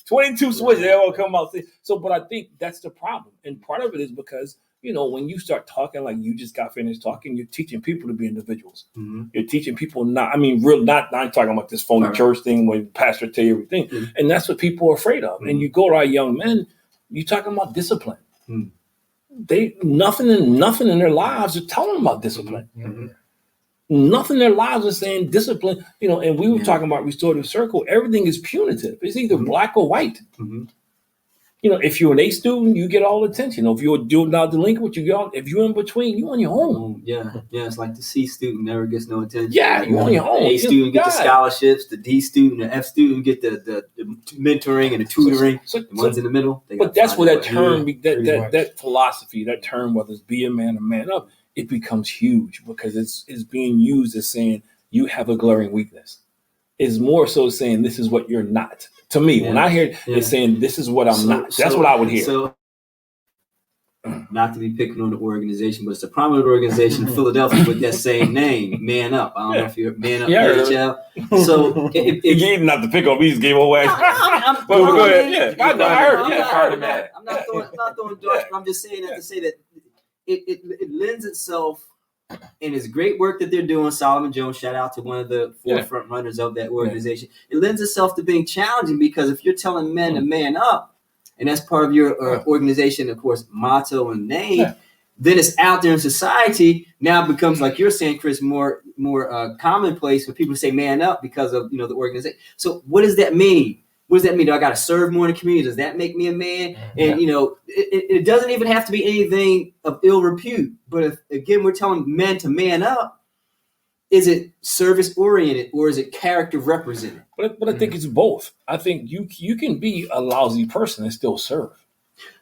22 switches, they all come out. So, but I think that's the problem. And part of it is because, when you start talking like you just got finished talking, you're teaching people to be individuals. You're teaching people not talking about this phony church thing when pastor tell you everything. And that's what people are afraid of. And you go to our young men, you're talking about discipline. They nothing in their lives are telling them about discipline. Nothing in their lives is saying discipline. And we were talking about restorative circle. Everything is punitive. It's either black or white. If you're an A student, you get all attention. If you're a juvenile delinquent, you get all. If you're in between, you're on your own. Yeah. It's like the C student never gets no attention. Yeah, you're on your own. The A student get the scholarships. The D student, the F student get the mentoring and the tutoring. The ones in the middle. But that's where that term, that philosophy, that term, whether it's be a man or man up, it becomes huge, because it's being used as saying you have a glaring weakness. It's more so saying this is what you're not. To me, when I hear it's saying this is what I'm not. That's what I would hear. So, not to be picking on the organization, but it's a prominent organization in Philadelphia with that same name, Man Up. I don't know if you're Man Up NHL. So if you gave not to pick on me, gave away. Go ahead. I heard. I heard it, man. I'm not throwing darts. I'm just saying that to say that it lends itself. And it's great work that they're doing. Solomon Jones, shout out to one of the forefront runners of that organization. It lends itself to being challenging, because if you're telling men to man up, and that's part of your organization, of course, motto and name, then it's out there in society. Now it becomes, like you're saying, Chris, more commonplace for people to say man up because of the organization. So what does that mean? What does that mean? Do I got to serve more in the community? Does that make me a man? And, it doesn't even have to be anything of ill repute. But if, again, we're telling men to man up, is it service oriented or is it character represented? But I think it's both. I think you can be a lousy person and still serve.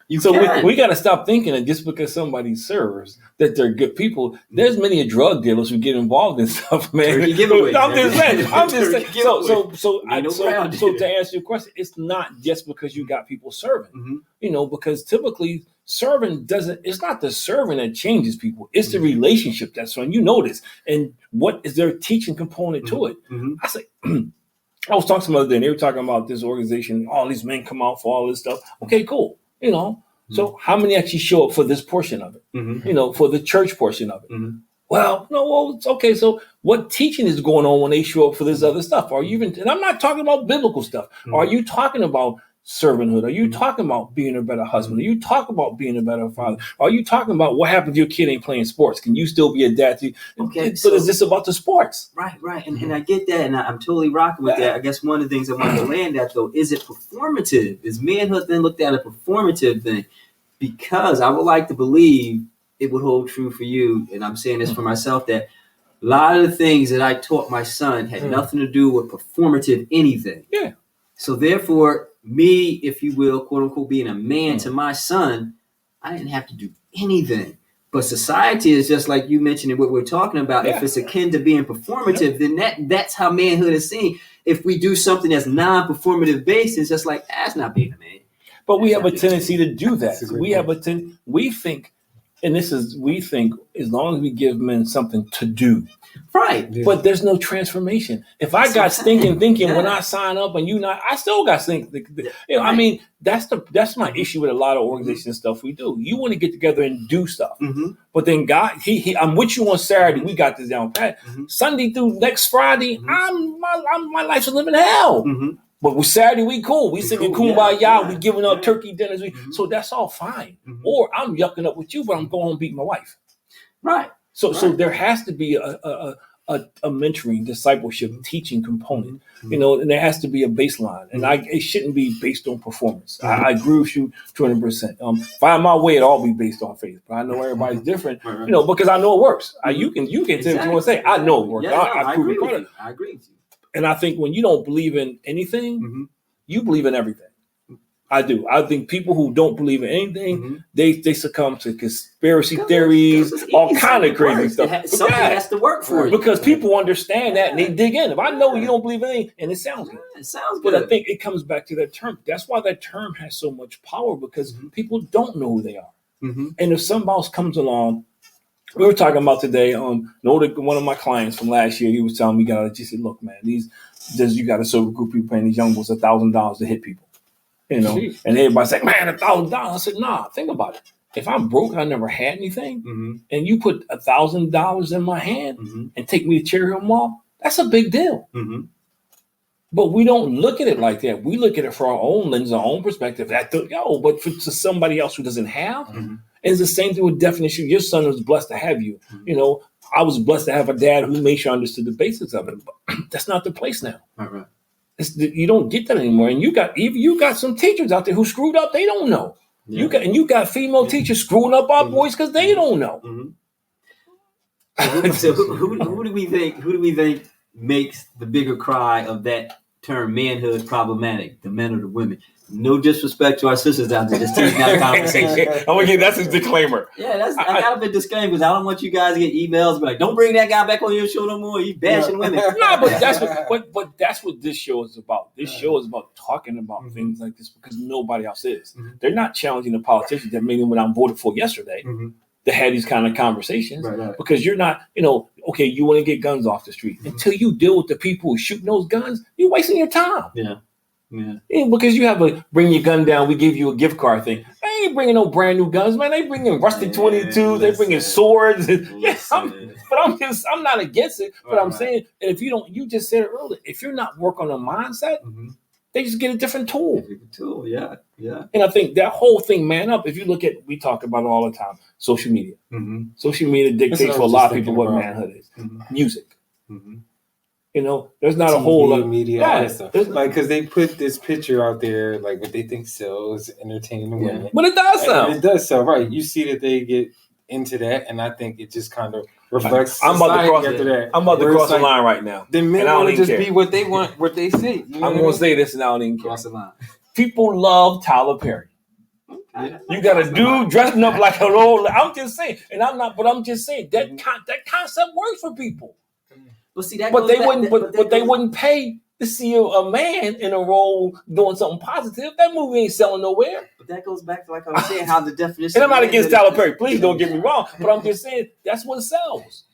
We got to stop thinking that just because somebody serves that they're good people. There's many drug dealers who get involved in stuff, man. I'm just saying. So to answer your question, it's not just because you got people serving. Because typically serving it's not the serving that changes people. It's the relationship that's when you notice. And what is their teaching component to it? I say. I was talking to some other day, and they were talking about this organization. All these men come out for all this stuff. Okay, cool. So how many actually show up for this portion of it? For the church portion of it? Well, it's okay. So what teaching is going on when they show up for this other stuff? And I'm not talking about biblical stuff. Are you talking about servanthood? Are you talking about being a better husband? Are you talking about being a better father? Are you talking about what happens if your kid ain't playing sports? Can you still be a dad? Okay, so is this about the sports? Right. And I get that, and I'm totally rocking with that. I guess one of the things I want to land at, though, is it performative? Is manhood then looked at a performative thing? Because I would like to believe it would hold true for you. And I'm saying this for myself, that a lot of the things that I taught my son had nothing to do with performative anything. Yeah. So therefore, me, if you will, quote unquote, being a man to my son, I didn't have to do anything. But society is just like you mentioned and what we're talking about. Yeah. If it's akin to being performative, then that's how manhood is seen. If we do something that's non-performative based, it's just like, that's not being a man. But we have a tendency to do that. We think as long as we give men something to do. Right. Yeah. But there's no transformation. If I got stinking thinking when I sign up and you not, I still got stinking. I mean, that's my issue with a lot of organization stuff we do. You want to get together and do stuff, but then God, I'm with you on Saturday. We got this down pat. Sunday through next Friday, my life's a living hell. But with Saturday, we cool. We singing Kumbaya. Yeah. We giving up turkey dinners. So that's all fine. Or I'm yucking up with you, but I'm going home beating my wife. Right. So there has to be a mentoring, discipleship, teaching component, and there has to be a baseline, and it shouldn't be based on performance. I agree with you 200%. Find my way, it'll all be based on faith, but I know everybody's different, because I know it works. You can say what you want to say. I know it works. Yeah, I agree with you. I agree with you. And I think when you don't believe in anything, you believe in everything. I do. I think people who don't believe in anything, they succumb to conspiracy theories, all kind of crazy stuff. Something has to work for you. Because people understand that and they dig in. If I know you don't believe in anything, and it sounds good. It sounds good. But I think it comes back to that term. That's why that term has so much power, because people don't know who they are. And if somebody else comes along, we were talking about today, one of my clients from last year, he was telling me, he said, look, man, you got a sober group of people paying these young boys $1,000 to hit people. And everybody's like, man, $1,000. I said, nah, think about it. If I'm broke, I never had anything, and you put $1,000 in my hand and take me to Cherry Hill Mall, that's a big deal. But we don't look at it like that. We look at it for our own lens, our own perspective. But to somebody else who doesn't have, and it's the same thing with definition. Your son was blessed to have you. I was blessed to have a dad who made sure I understood the basics of it. But that's not the place now. Right. You don't get that anymore. And you got some teachers out there who screwed up. They don't know. Yeah. You got female teachers screwing up our boys because they don't know. So who do we think makes the bigger cry of that term manhood problematic? The men or the women? No disrespect to our sisters out there, just taking that conversation. That's his disclaimer. Yeah, I got a bit disclaimer because I don't want you guys to get emails but like, don't bring that guy back on your show no more. He's bashing women. No, but that's what this show is about. This show is about talking about things like this because nobody else is. They're not challenging the politicians that maybe when I voted for yesterday to have these kind of conversations because you're not, okay, you want to get guns off the street. Until you deal with the people who are shooting those guns, you're wasting your time. Yeah. Because you have a bring your gun down, we give you a gift card thing. They ain't bringing no brand new guns, man. They bringing rusty 22s, they bringing swords. I'm not against it, but I'm saying if you just said it earlier, if you're not working on a mindset, they just get a different tool. Yeah. And I think that whole thing, man up. If you look at, we talk about it all the time, social media. Social media dictates for a lot of people what manhood is. Music. There's not TV, a whole lot media, all that stuff. Like, because they put this picture out there, like what they think sells, entertaining the women. But it does sell. It does sell, right? You see that they get into that, and I think it just kind of reflects. I'm about to cross after that. I'm about to cross the line right now. The men want to just be what they want, what they say. I'm going to say this, and I don't even care. Cross the line. People love Tyler Perry. You got a dude dressing up like an old. I'm just saying, I'm just saying that concept works for people. But see, they wouldn't pay to see a man in a role doing something positive. That movie ain't selling nowhere. But that goes back to, like I was saying, how the definition. And I'm not against Tyler Perry. Please don't get me wrong. But I'm just saying that's what sells.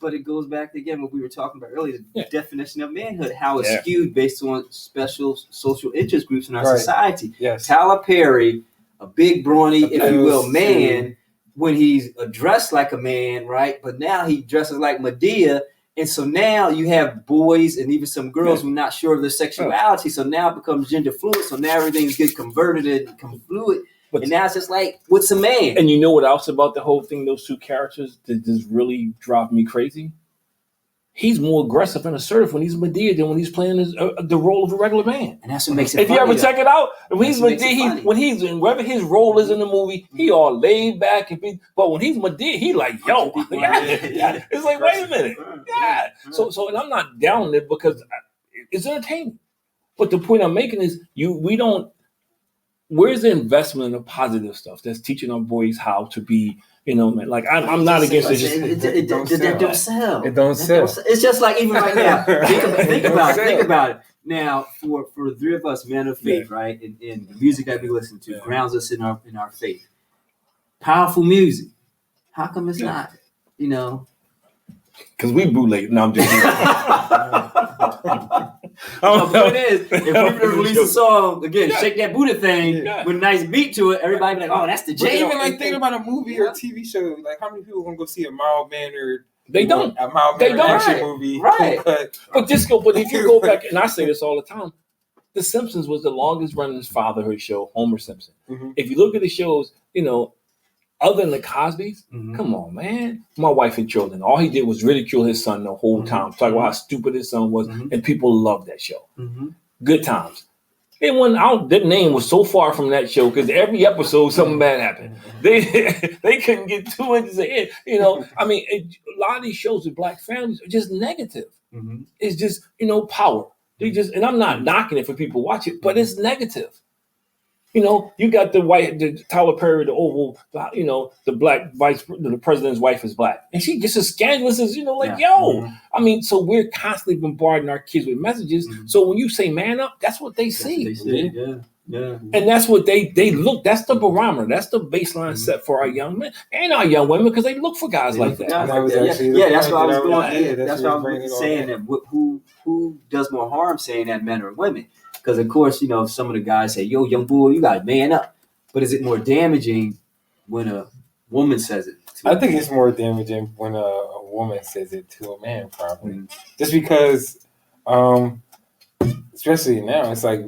But it goes back to, again, what we were talking about earlier, the definition of manhood, how it's skewed based on special social interest groups in our society. Yes. Tyler Perry, a big brawny, if you will, man, when he's dressed like a man, right? But now he dresses like Madea. And so now you have boys and even some girls who are not sure of their sexuality. So now it becomes gender fluid. So now everything's getting converted and become fluid. And now it's just like, what's a man? And you know what else about the whole thing, those two characters that just really drive me crazy? he's more aggressive and assertive when he's Madea than when he's playing the role of a regular man. And that's what makes it If funny. you ever check it out, when he's That's what makes it Madea, funny. when he's in whatever his role is in the movie, he all laid back. But when he's Madea, he like, yo, yeah. It's like, wait a minute. Yeah. So and I'm not down it because it's entertaining. But the point I'm making is where's the investment in the positive stuff that's teaching our boys how to be, man, like I'm not against it. It don't sell. It don't sell. It's just like even right now. Think about it. Now, for the three of us, men of faith, right, and the music that we listen to grounds us in our faith. Powerful music. How come it's not? Because we bootleg. No, I'm just The point is, if we were to release a song again, shake that booty thing with a nice beat to it, everybody be like, "Oh, that's the But jam." even like thinking about a movie or a TV show, like how many people gonna go see a mild-mannered? They don't. A mild-mannered action Right. movie, Right. But But if you go back, and I say this all the time, The Simpsons was the longest running fatherhood show, Homer Simpson. Mhm. If you look at the shows, other than the Cosbys, Mhm. come on, man. My wife and children, all he did was ridicule his son the whole time, talk about how stupid his son was, and people loved that show. Mhm. Good times. And when their name was so far from that show because every episode something bad happened. They couldn't get 2 inches ahead. I mean, a lot of these shows with black families are just negative. Mhm. It's just power. And I'm not knocking it for people to watch it, but it's negative. You got the Tyler Perry, the Oval, the black the president's wife is black. And she just as scandalous as, yo. I mean, so we're constantly bombarding our kids with messages. So when you say man up, that's what they see. Yeah. And that's what they look, that's the barometer. That's the baseline set for our young men and our young women because they look for guys like that. That's what I was going. That's what I was saying. That who does more harm saying that, men or women? Because of course, some of the guys say, "Yo, young boy, you got to man up." But is it more damaging when a woman says it? I think it's more damaging when a woman says it to a man, probably. Just because, especially now, it's like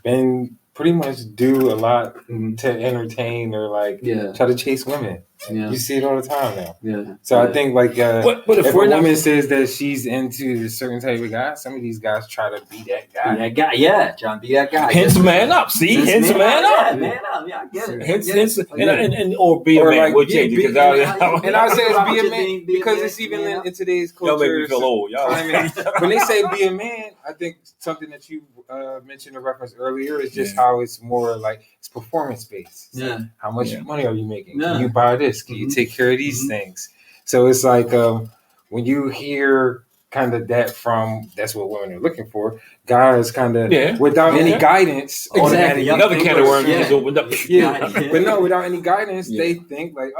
men pretty much do a lot to entertain or try to chase women. You see it all the time now. Yeah. So I think but if a woman says that she's into a certain type of guy, some of these guys try to be that guy. Be that guy, yeah, John, be that guy. Hence man up. See, hence man up. Yeah, man up. Yeah, I get it. Hence, and or be a man. We'll change it and I say it's be a man because it's even in today's culture. Y'all make me feel old. Y'all. When they say be a man, I think something that you mentioned in reference earlier is just how it's more like it's performance based. Yeah. How much money are you making? Yeah. Can you buy this? Can you take care of these things? So it's like when you hear kind of that that's what women are looking for. Guys kind of without any guidance. Exactly. Another can of worms just opened up. But no, without any guidance, they think like,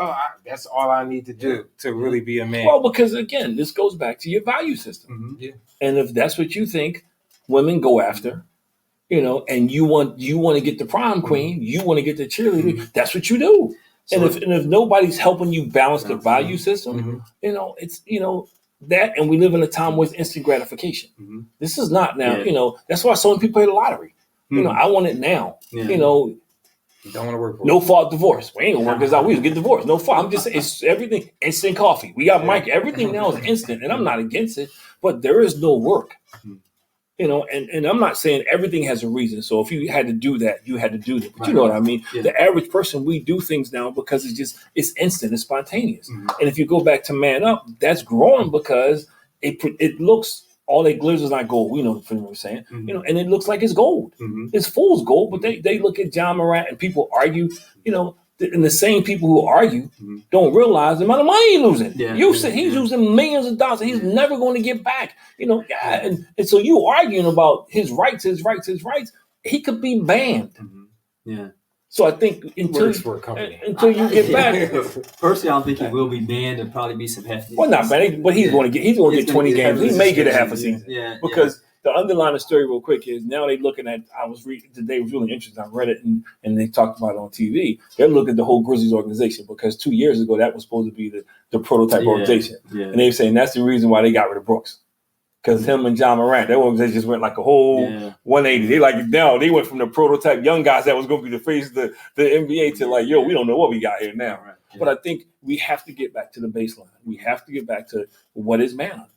that's all I need to do to really be a man. Well, because again, this goes back to your value system. And if that's what you think women go after, and you want to get the prom queen, you want to get the cheerleader, that's what you do. So, and if nobody's helping you balance the value system, it's that, and we live in a time where it's instant gratification. This is not now, that's why so many people play the lottery. I want it now. You don't want to work for no fault divorce. We ain't gonna work this out. We just get divorced. No fault. I'm just saying it's everything instant coffee. We got Mike. Everything now is instant, and I'm not against it, but there is no work. And I'm not saying everything has a reason. So if you had to do that, you had to do that. But you know what I mean? Yeah. The average person, we do things now because it's instant, it's spontaneous. And if you go back to man up, that's growing because it looks, all that glitters is not gold. We know what we're saying. And it looks like it's gold. It's fool's gold, but they look at John Morant and people argue, and the same people who argue don't realize the amount of money he's losing. He's losing millions of dollars and he's never going to get back. And so you arguing about his rights. He could be banned. So I think until you get back. Personally, I don't think he will be banned. There'll probably be some hefty. Well, not banned, but he's going to get 20 games. He may get a half a season. Because the underlying story real quick is now they're looking at, I was reading today, it was really interesting. I read it and they talked about it on TV. They're looking at the whole Grizzlies organization because 2 years ago, that was supposed to be the prototype organization. And they were saying that's the reason why they got rid of Brooks. Because him and John Morant, that organization just went like a whole 180. They went from the prototype young guys that was going to be the face of the NBA to like, we don't know what we got here now. But I think we have to get back to the baseline. We have to get back to what is manhood.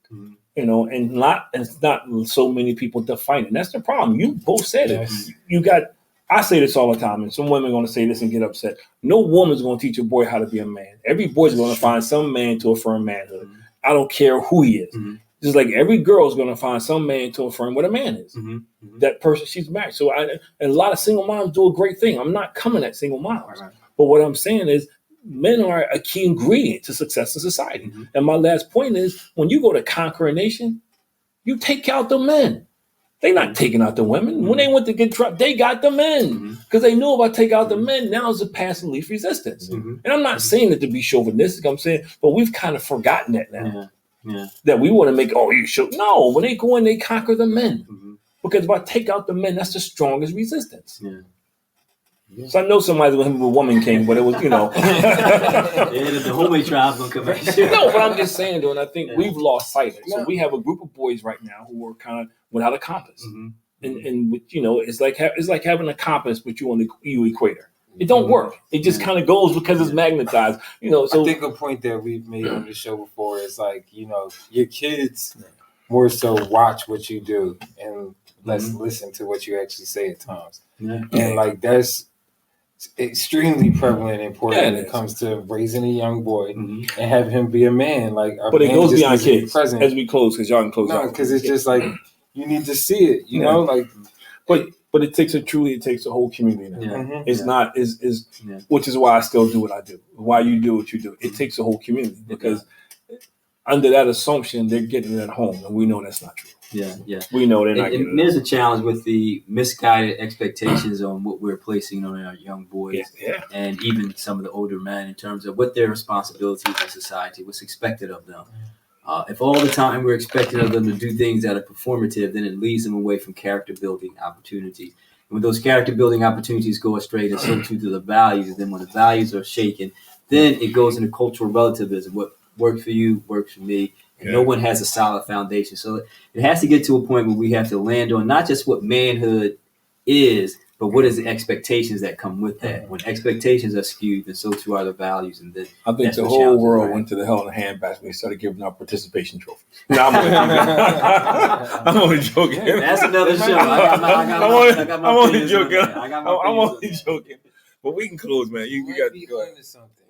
you know, and it's not so many people define it. That's the problem. You both said it. You got. I say this all the time, and some women are going to say this and get upset. No woman's going to teach a boy how to be a man. Every boy's going to find some man to affirm manhood. I don't care who he is. Just like every girl's going to find some man to affirm what a man is. That person she's married. So and a lot of single moms do a great thing. I'm not coming at single moms. But what I'm saying is men are a key ingredient to success in society. And my last point is when you go to conquer a nation, you take out the men. They're not taking out the women. When they went to get trapped, they got the men. Because they knew if I take out the men, now it's a pass and least resistance. And I'm not saying it to be chauvinistic. I'm saying, but we've kind of forgotten that now. That we want to make, you should. No, when they go in, they conquer the men. Because if I take out the men, that's the strongest resistance. So I know somebody's going to have a woman king, but it was, the homemade tribe's going to come back. No, but I'm just saying, though, and I think we've lost sight of it. So we have a group of boys right now who are kind of without a compass. And it's like having a compass, but you on the EU equator. It don't work. It just kind of goes because it's magnetized. So I think a point that we've made on the show before is like, your kids more so watch what you do and let's listen to what you actually say at times. And like that's extremely prevalent and important when it comes to raising a young boy and have him be a man. Like, but it goes beyond kids. As we close, because y'all can close. No, because it's just like you need to see it. You know, like. But it takes a whole community now. It's not which is why I still do what I do. Why you do what you do. It takes a whole community because under that assumption they're getting it at home, and we know that's not true. We know they're not getting it. There's a challenge with the misguided expectations on what we're placing on our young boys and even some of the older men in terms of what their responsibilities in society, what's expected of them. If all the time we're expecting of them to do things that are performative, then it leads them away from character building opportunities. And when those character building opportunities go astray, then so too do the values. And then when the values are shaken, then it goes into cultural relativism. What works for you works for me. And no one has a solid foundation. So it has to get to a point where we have to land on not just what manhood is, but what is the expectations that come with that? When expectations are skewed, then so too are the values. And then I think the whole world went to the hell in a handbasket when they started giving out participation trophies. No, I'm only joking. That's another show. I'm only joking. But we can close, man. We got to go.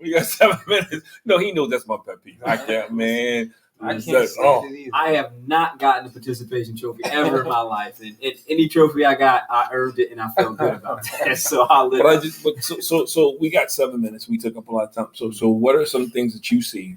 We got 7 minutes. No, he knows that's my pet peeve. I can't, man. I can't stand it either. I have not gotten a participation trophy ever in my life, and any trophy I got, I earned it, and I felt good about that. So I'll live. So we got 7 minutes. We took up a lot of time. So what are some things that you see,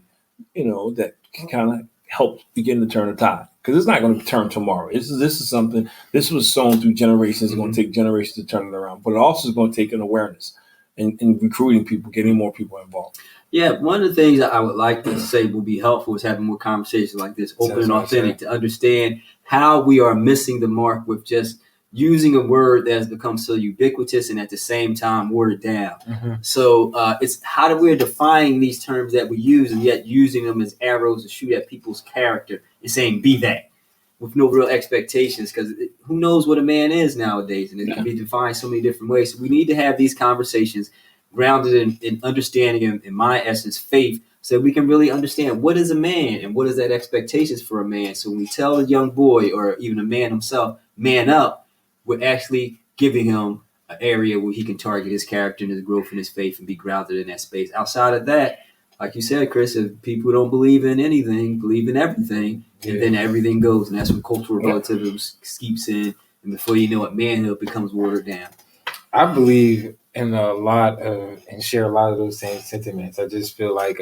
that can kind of help begin to turn the tide? Because it's not going to turn tomorrow. This is something. This was sown through generations. It's going to take generations to turn it around, but it also is going to take an awareness and recruiting people, getting more people involved. Yeah, one of the things I would like to say will be helpful is having more conversations like this, open and authentic, to understand how we are missing the mark with just using a word that has become so ubiquitous and at the same time watered down. So it's how do we define these terms that we use and yet using them as arrows to shoot at people's character and saying, be that, with no real expectations, because who knows what a man is nowadays, and it can be defined so many different ways. So we need to have these conversations grounded in understanding and in my essence, faith, so we can really understand what is a man and what is that expectations for a man. So when we tell a young boy or even a man himself, man up, we're actually giving him an area where he can target his character and his growth and his faith and be grounded in that space. Outside of that, like you said, Chris, if people don't believe in anything, believe in everything, and then everything goes. And that's when cultural relativism seeps in. And before you know it, manhood becomes watered down. I believe in a lot of and share a lot of those same sentiments. I just feel like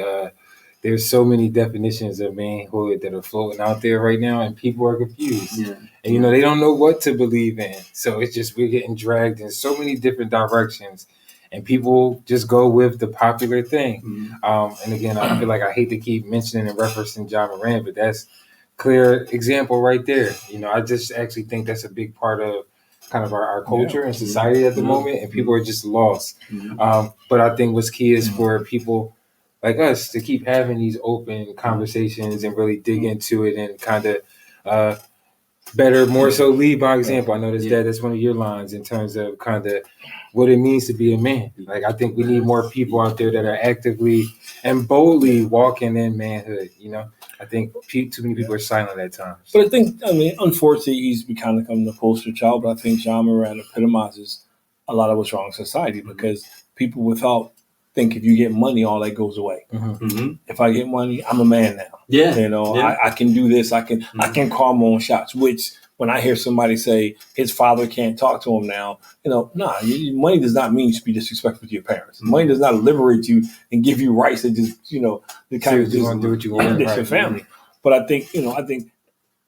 there's so many definitions of manhood that are floating out there right now, and people are confused. And they don't know what to believe in. So it's just we're getting dragged in so many different directions, and people just go with the popular thing. And again, I feel like I hate to keep mentioning and referencing John Moran, but that's clear example right there. I just actually think that's a big part of kind of our culture and society at the moment, and people are just lost. But I think what's key is for people like us to keep having these open conversations and really dig into it and kind of better, more so lead by example. I know that's one of your lines in terms of kind of what it means to be a man. Like, I think we need more people out there that are actively and boldly walking in manhood, I think too many people are silent at times. But I mean, unfortunately, he's become the poster child. But I think John Moran epitomizes a lot of what's wrong in society because people without think if you get money, all that goes away. If I get money, I'm a man now. Yeah, I can do this. I can call my own shots. Which when I hear somebody say his father can't talk to him now, money does not mean you should be disrespectful to your parents. Money does not liberate you and give you rights that just the kind of just do what you want with your family. But I think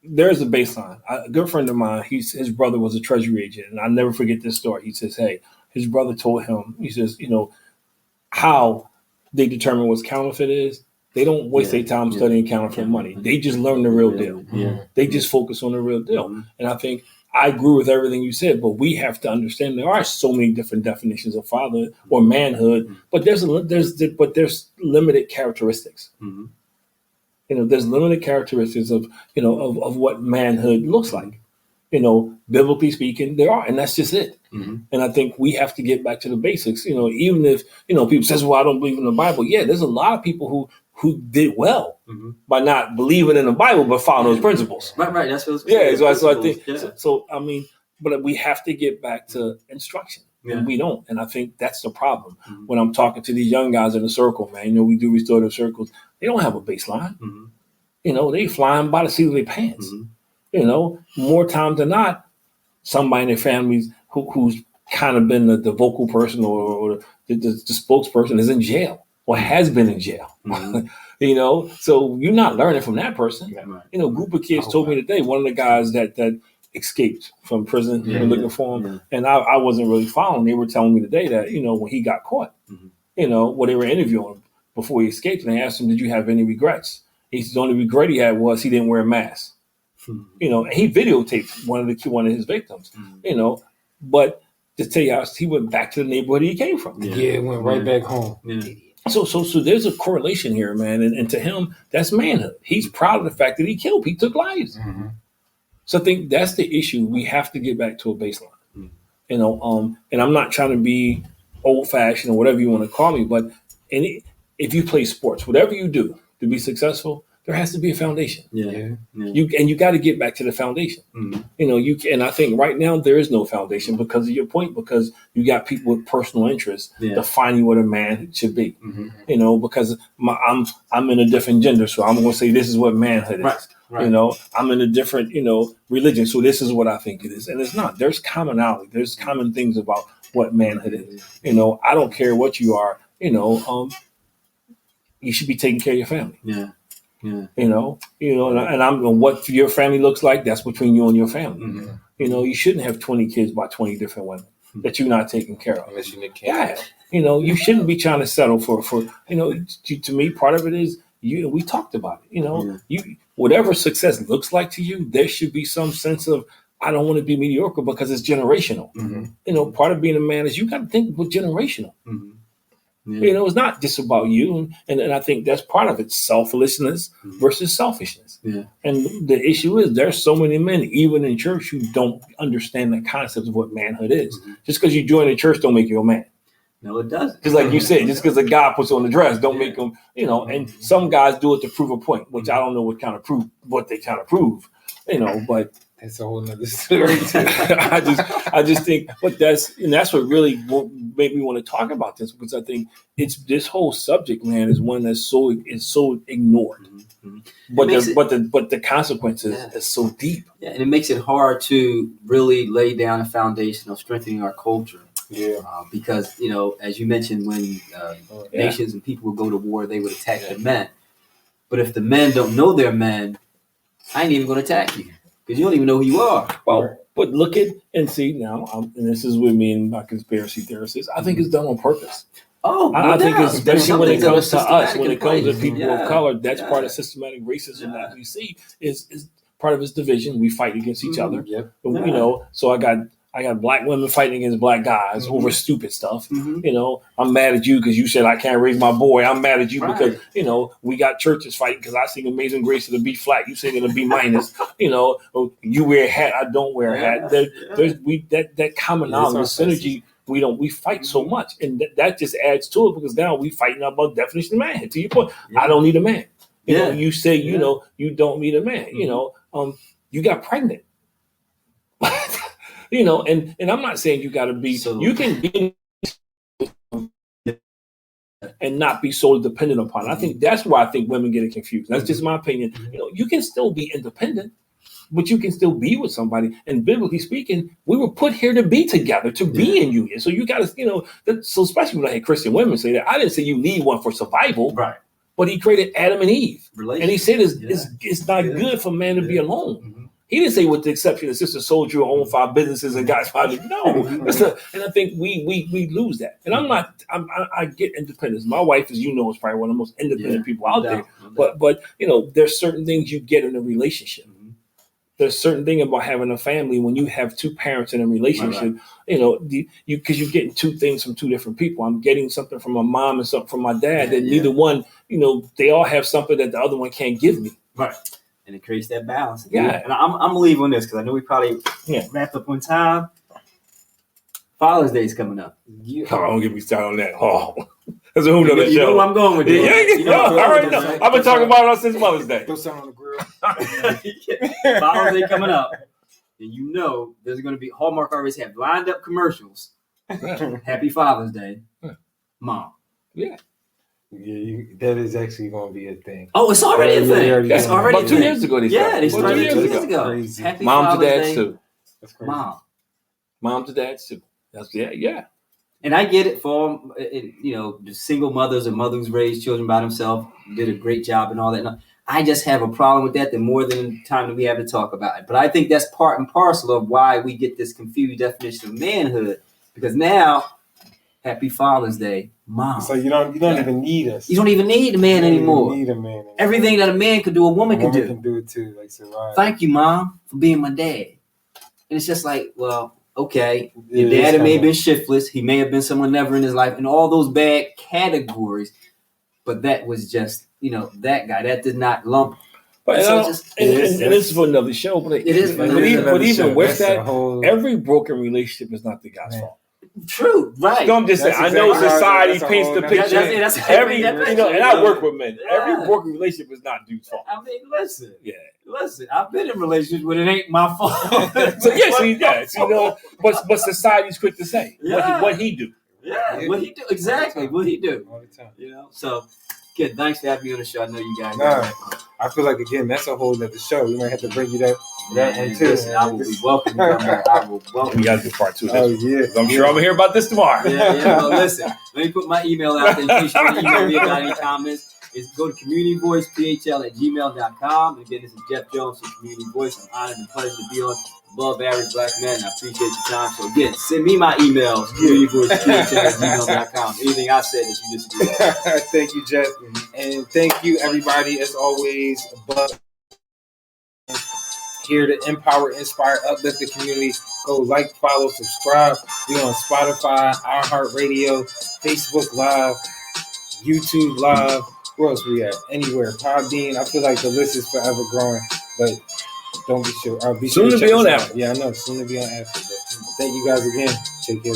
there's a baseline. A good friend of mine, his brother was a treasury agent, and I'll never forget this story. He says, hey, his brother told him, he says, how they determine what counterfeit is. They don't waste their time studying counterfeit money. They just learn the real deal. They just focus on the real deal. And I think I agree with everything you said, but we have to understand there are so many different definitions of father or manhood, but there's limited characteristics. There's limited characteristics of what manhood looks like. Biblically speaking, there are, and that's just it. And I think we have to get back to the basics. Even if people says, "Well, I don't believe in the Bible." Yeah, there's a lot of people who did well by not believing in the Bible but following those principles. Right. That's what. So I think. Yeah. So I mean, but we have to get back to instruction. And we don't, and I think that's the problem. When I'm talking to these young guys in the circle, man, we do restorative circles. They don't have a baseline. They flying by the seat of their pants. More times than not, somebody in their families who's kind of been the vocal person or the spokesperson is in jail or has been in jail. So you're not learning from that person. A group of kids told me today, one of the guys that escaped from prison, looking for him, and I wasn't really following. They were telling me today that, when he got caught, they were interviewing him before he escaped, and they asked him, did you have any regrets? He said the only regret he had was he didn't wear a mask. And he videotaped one of his victims, but to tell you how he went back to the neighborhood he came from. Went right back home. So there's a correlation here, man. And to him, that's manhood. He's proud of the fact that he took lives. So I think that's the issue. We have to get back to a baseline, and I'm not trying to be old fashioned or whatever you want to call me, but if you play sports, whatever you do to be successful, there has to be a foundation. You got to get back to the foundation. And I think right now there is no foundation because of your point, because you got people with personal interests defining what a man should be. Because I'm in a different gender, so I'm going to say this is what manhood is. Right. I'm in a different, religion, so this is what I think it is. And it's not. There's commonality. There's common things about what manhood is. I don't care what you are, you should be taking care of your family. And I'm what your family looks like, that's between you and your family. You shouldn't have 20 kids by 20 different women that you're not taking care of. Unless you make kids. You shouldn't be trying to settle for to me, part of it is we talked about it. You whatever success looks like to you, there should be some sense of I don't want to be mediocre because it's generational. Part of being a man is you got to think with generational. It's not just about you. And I think that's part of it, selflessness versus selfishness. And the issue is there's so many men, even in church, who don't understand the concept of what manhood is. Just because you join the church don't make you a man. No, it doesn't. Just like you said, just because a guy puts on the dress don't make him, and some guys do it to prove a point, which I don't know what they kind of prove, but that's a whole nother story. I just think, but that's what really made me want to talk about this, because I think it's this whole subject, man, is one that's so ignored. But the consequences is so deep. Yeah, and it makes it hard to really lay down a foundation of strengthening our culture. Because as you mentioned, when nations and people would go to war, they would attack the men. But if the men don't know they're men, I ain't even going to attack you. Because you don't even know who you are. Well, but look at and see now, and this is with me and my conspiracy theorists. I think it's done on purpose. I think especially when it comes to us, when it comes to people of color, that's part of systematic racism that we see is part of its division. We fight against each other. So I got black women fighting against black guys over stupid stuff. I'm mad at you because you said I can't raise my boy. I'm mad at you because, we got churches fighting because I sing Amazing Grace at a B flat. You sing it a B minus. You wear a hat. I don't wear a hat. There's that commonality, synergy. We fight so much. And that just adds to it because now we fighting about definition of man. To your point, I don't need a man. You know, you say, you know, you don't meet a man. You know, you got pregnant. You know, and I'm not saying you got to be. You can be and not be solely dependent upon it. I think that's why I think women get it confused. That's just my opinion. You know, you can still be independent, but you can still be with somebody. And biblically speaking, we were put here to be together, to be in union. So you got to, you know, so especially when I hear Christian women say that, I didn't say you need one for survival, right? But he created Adam and Eve, and he said it's not good for man to be alone. He didn't say, with the exception of Sister Soldier, who owned 5 businesses and got 5. No, and I think we lose that. And I get independence. My wife, as you know, is probably one of the most independent people out there. But you know, there's certain things you get in a relationship. There's certain thing about having a family when you have 2 parents in a relationship. You know, because you're getting 2 things from 2 different people. I'm getting something from my mom and something from my dad. That neither one, you know, they all have something that the other one can't give me. Right. And it creates that balance. Yeah. And I'm gonna leave on this because I know we probably wrapped up on time. Father's Day is coming up. Don't get me started on that. Oh, that's a whole nother show. You know where I'm going with this. I already know. I've been talking about it since Mother's Day. Throw something on the grill. Father's Day coming up. And you know there's going to be Hallmark always have lined up commercials. Happy Father's Day, Mom. Yeah, that is actually going to be a thing. Oh, it's already a thing. It's already about 2 years ago. They started 2 years ago. Crazy. Happy Mom to Father's Dad Day, too. That's crazy. Mom to Dad too. That's yeah. And I get it for you know, the single mothers and mothers who raised children by themselves did a great job and all that. I just have a problem with that. The more than time that we have to talk about it, but I think that's part and parcel of why we get this confused definition of manhood. Because now, Happy Father's Day, Mom. So you don't even need us. You don't even need a man anymore. You don't need a man anymore. Everything that a man could do, a woman can do. Can do it too. Like survive. Thank you, Mom, for being my dad. And it's just like, well, okay, your dad may have been shiftless. He may have been someone never in his life, and all those bad categories. But that was just, you know, that guy. That did not lump. But and this is for another show. But it is. But even with that, every broken relationship is not the guy's fault. True, right? So I'm just saying. I know society paints the picture. Every, you know, and I work with men. Every broken relationship is not dude's fault. I mean, listen. I've been in relationships where it ain't my fault. So you know, but society's quick to say what he do. Yeah, what he do exactly? What he do all the time? You know. So, kid, thanks for having me on the show. I know you guys. I feel like again that's a whole other show. We might have to bring you that one too. Listen, I will be welcome. I will welcome. We got to do part 2. Oh yeah, I'm sure I'm gonna hear about this tomorrow. Yeah. Well, listen, let me put my email out there in case you want to email me about any comments. Is go to communityvoicephl@gmail.com. And again, this is Jeff Jones from Community Voice. I'm honored and pleasure to be on Above Average Black Men, and I appreciate your time. So again, send me my emails, communityvoicephl@gmail.com. Anything I said that you disagree with. Thank you, Jeff. And thank you, everybody, as always. Here to empower, inspire, uplift the community. Go like, follow, subscribe. We're on Spotify, iHeartRadio, Facebook Live, YouTube Live. Where else we at? Anywhere. Podbean. I feel like the list is forever growing, but don't be sure. Soon to be on Apple. Yeah, I know. Soon to be on Apple. But thank you guys again. Take care.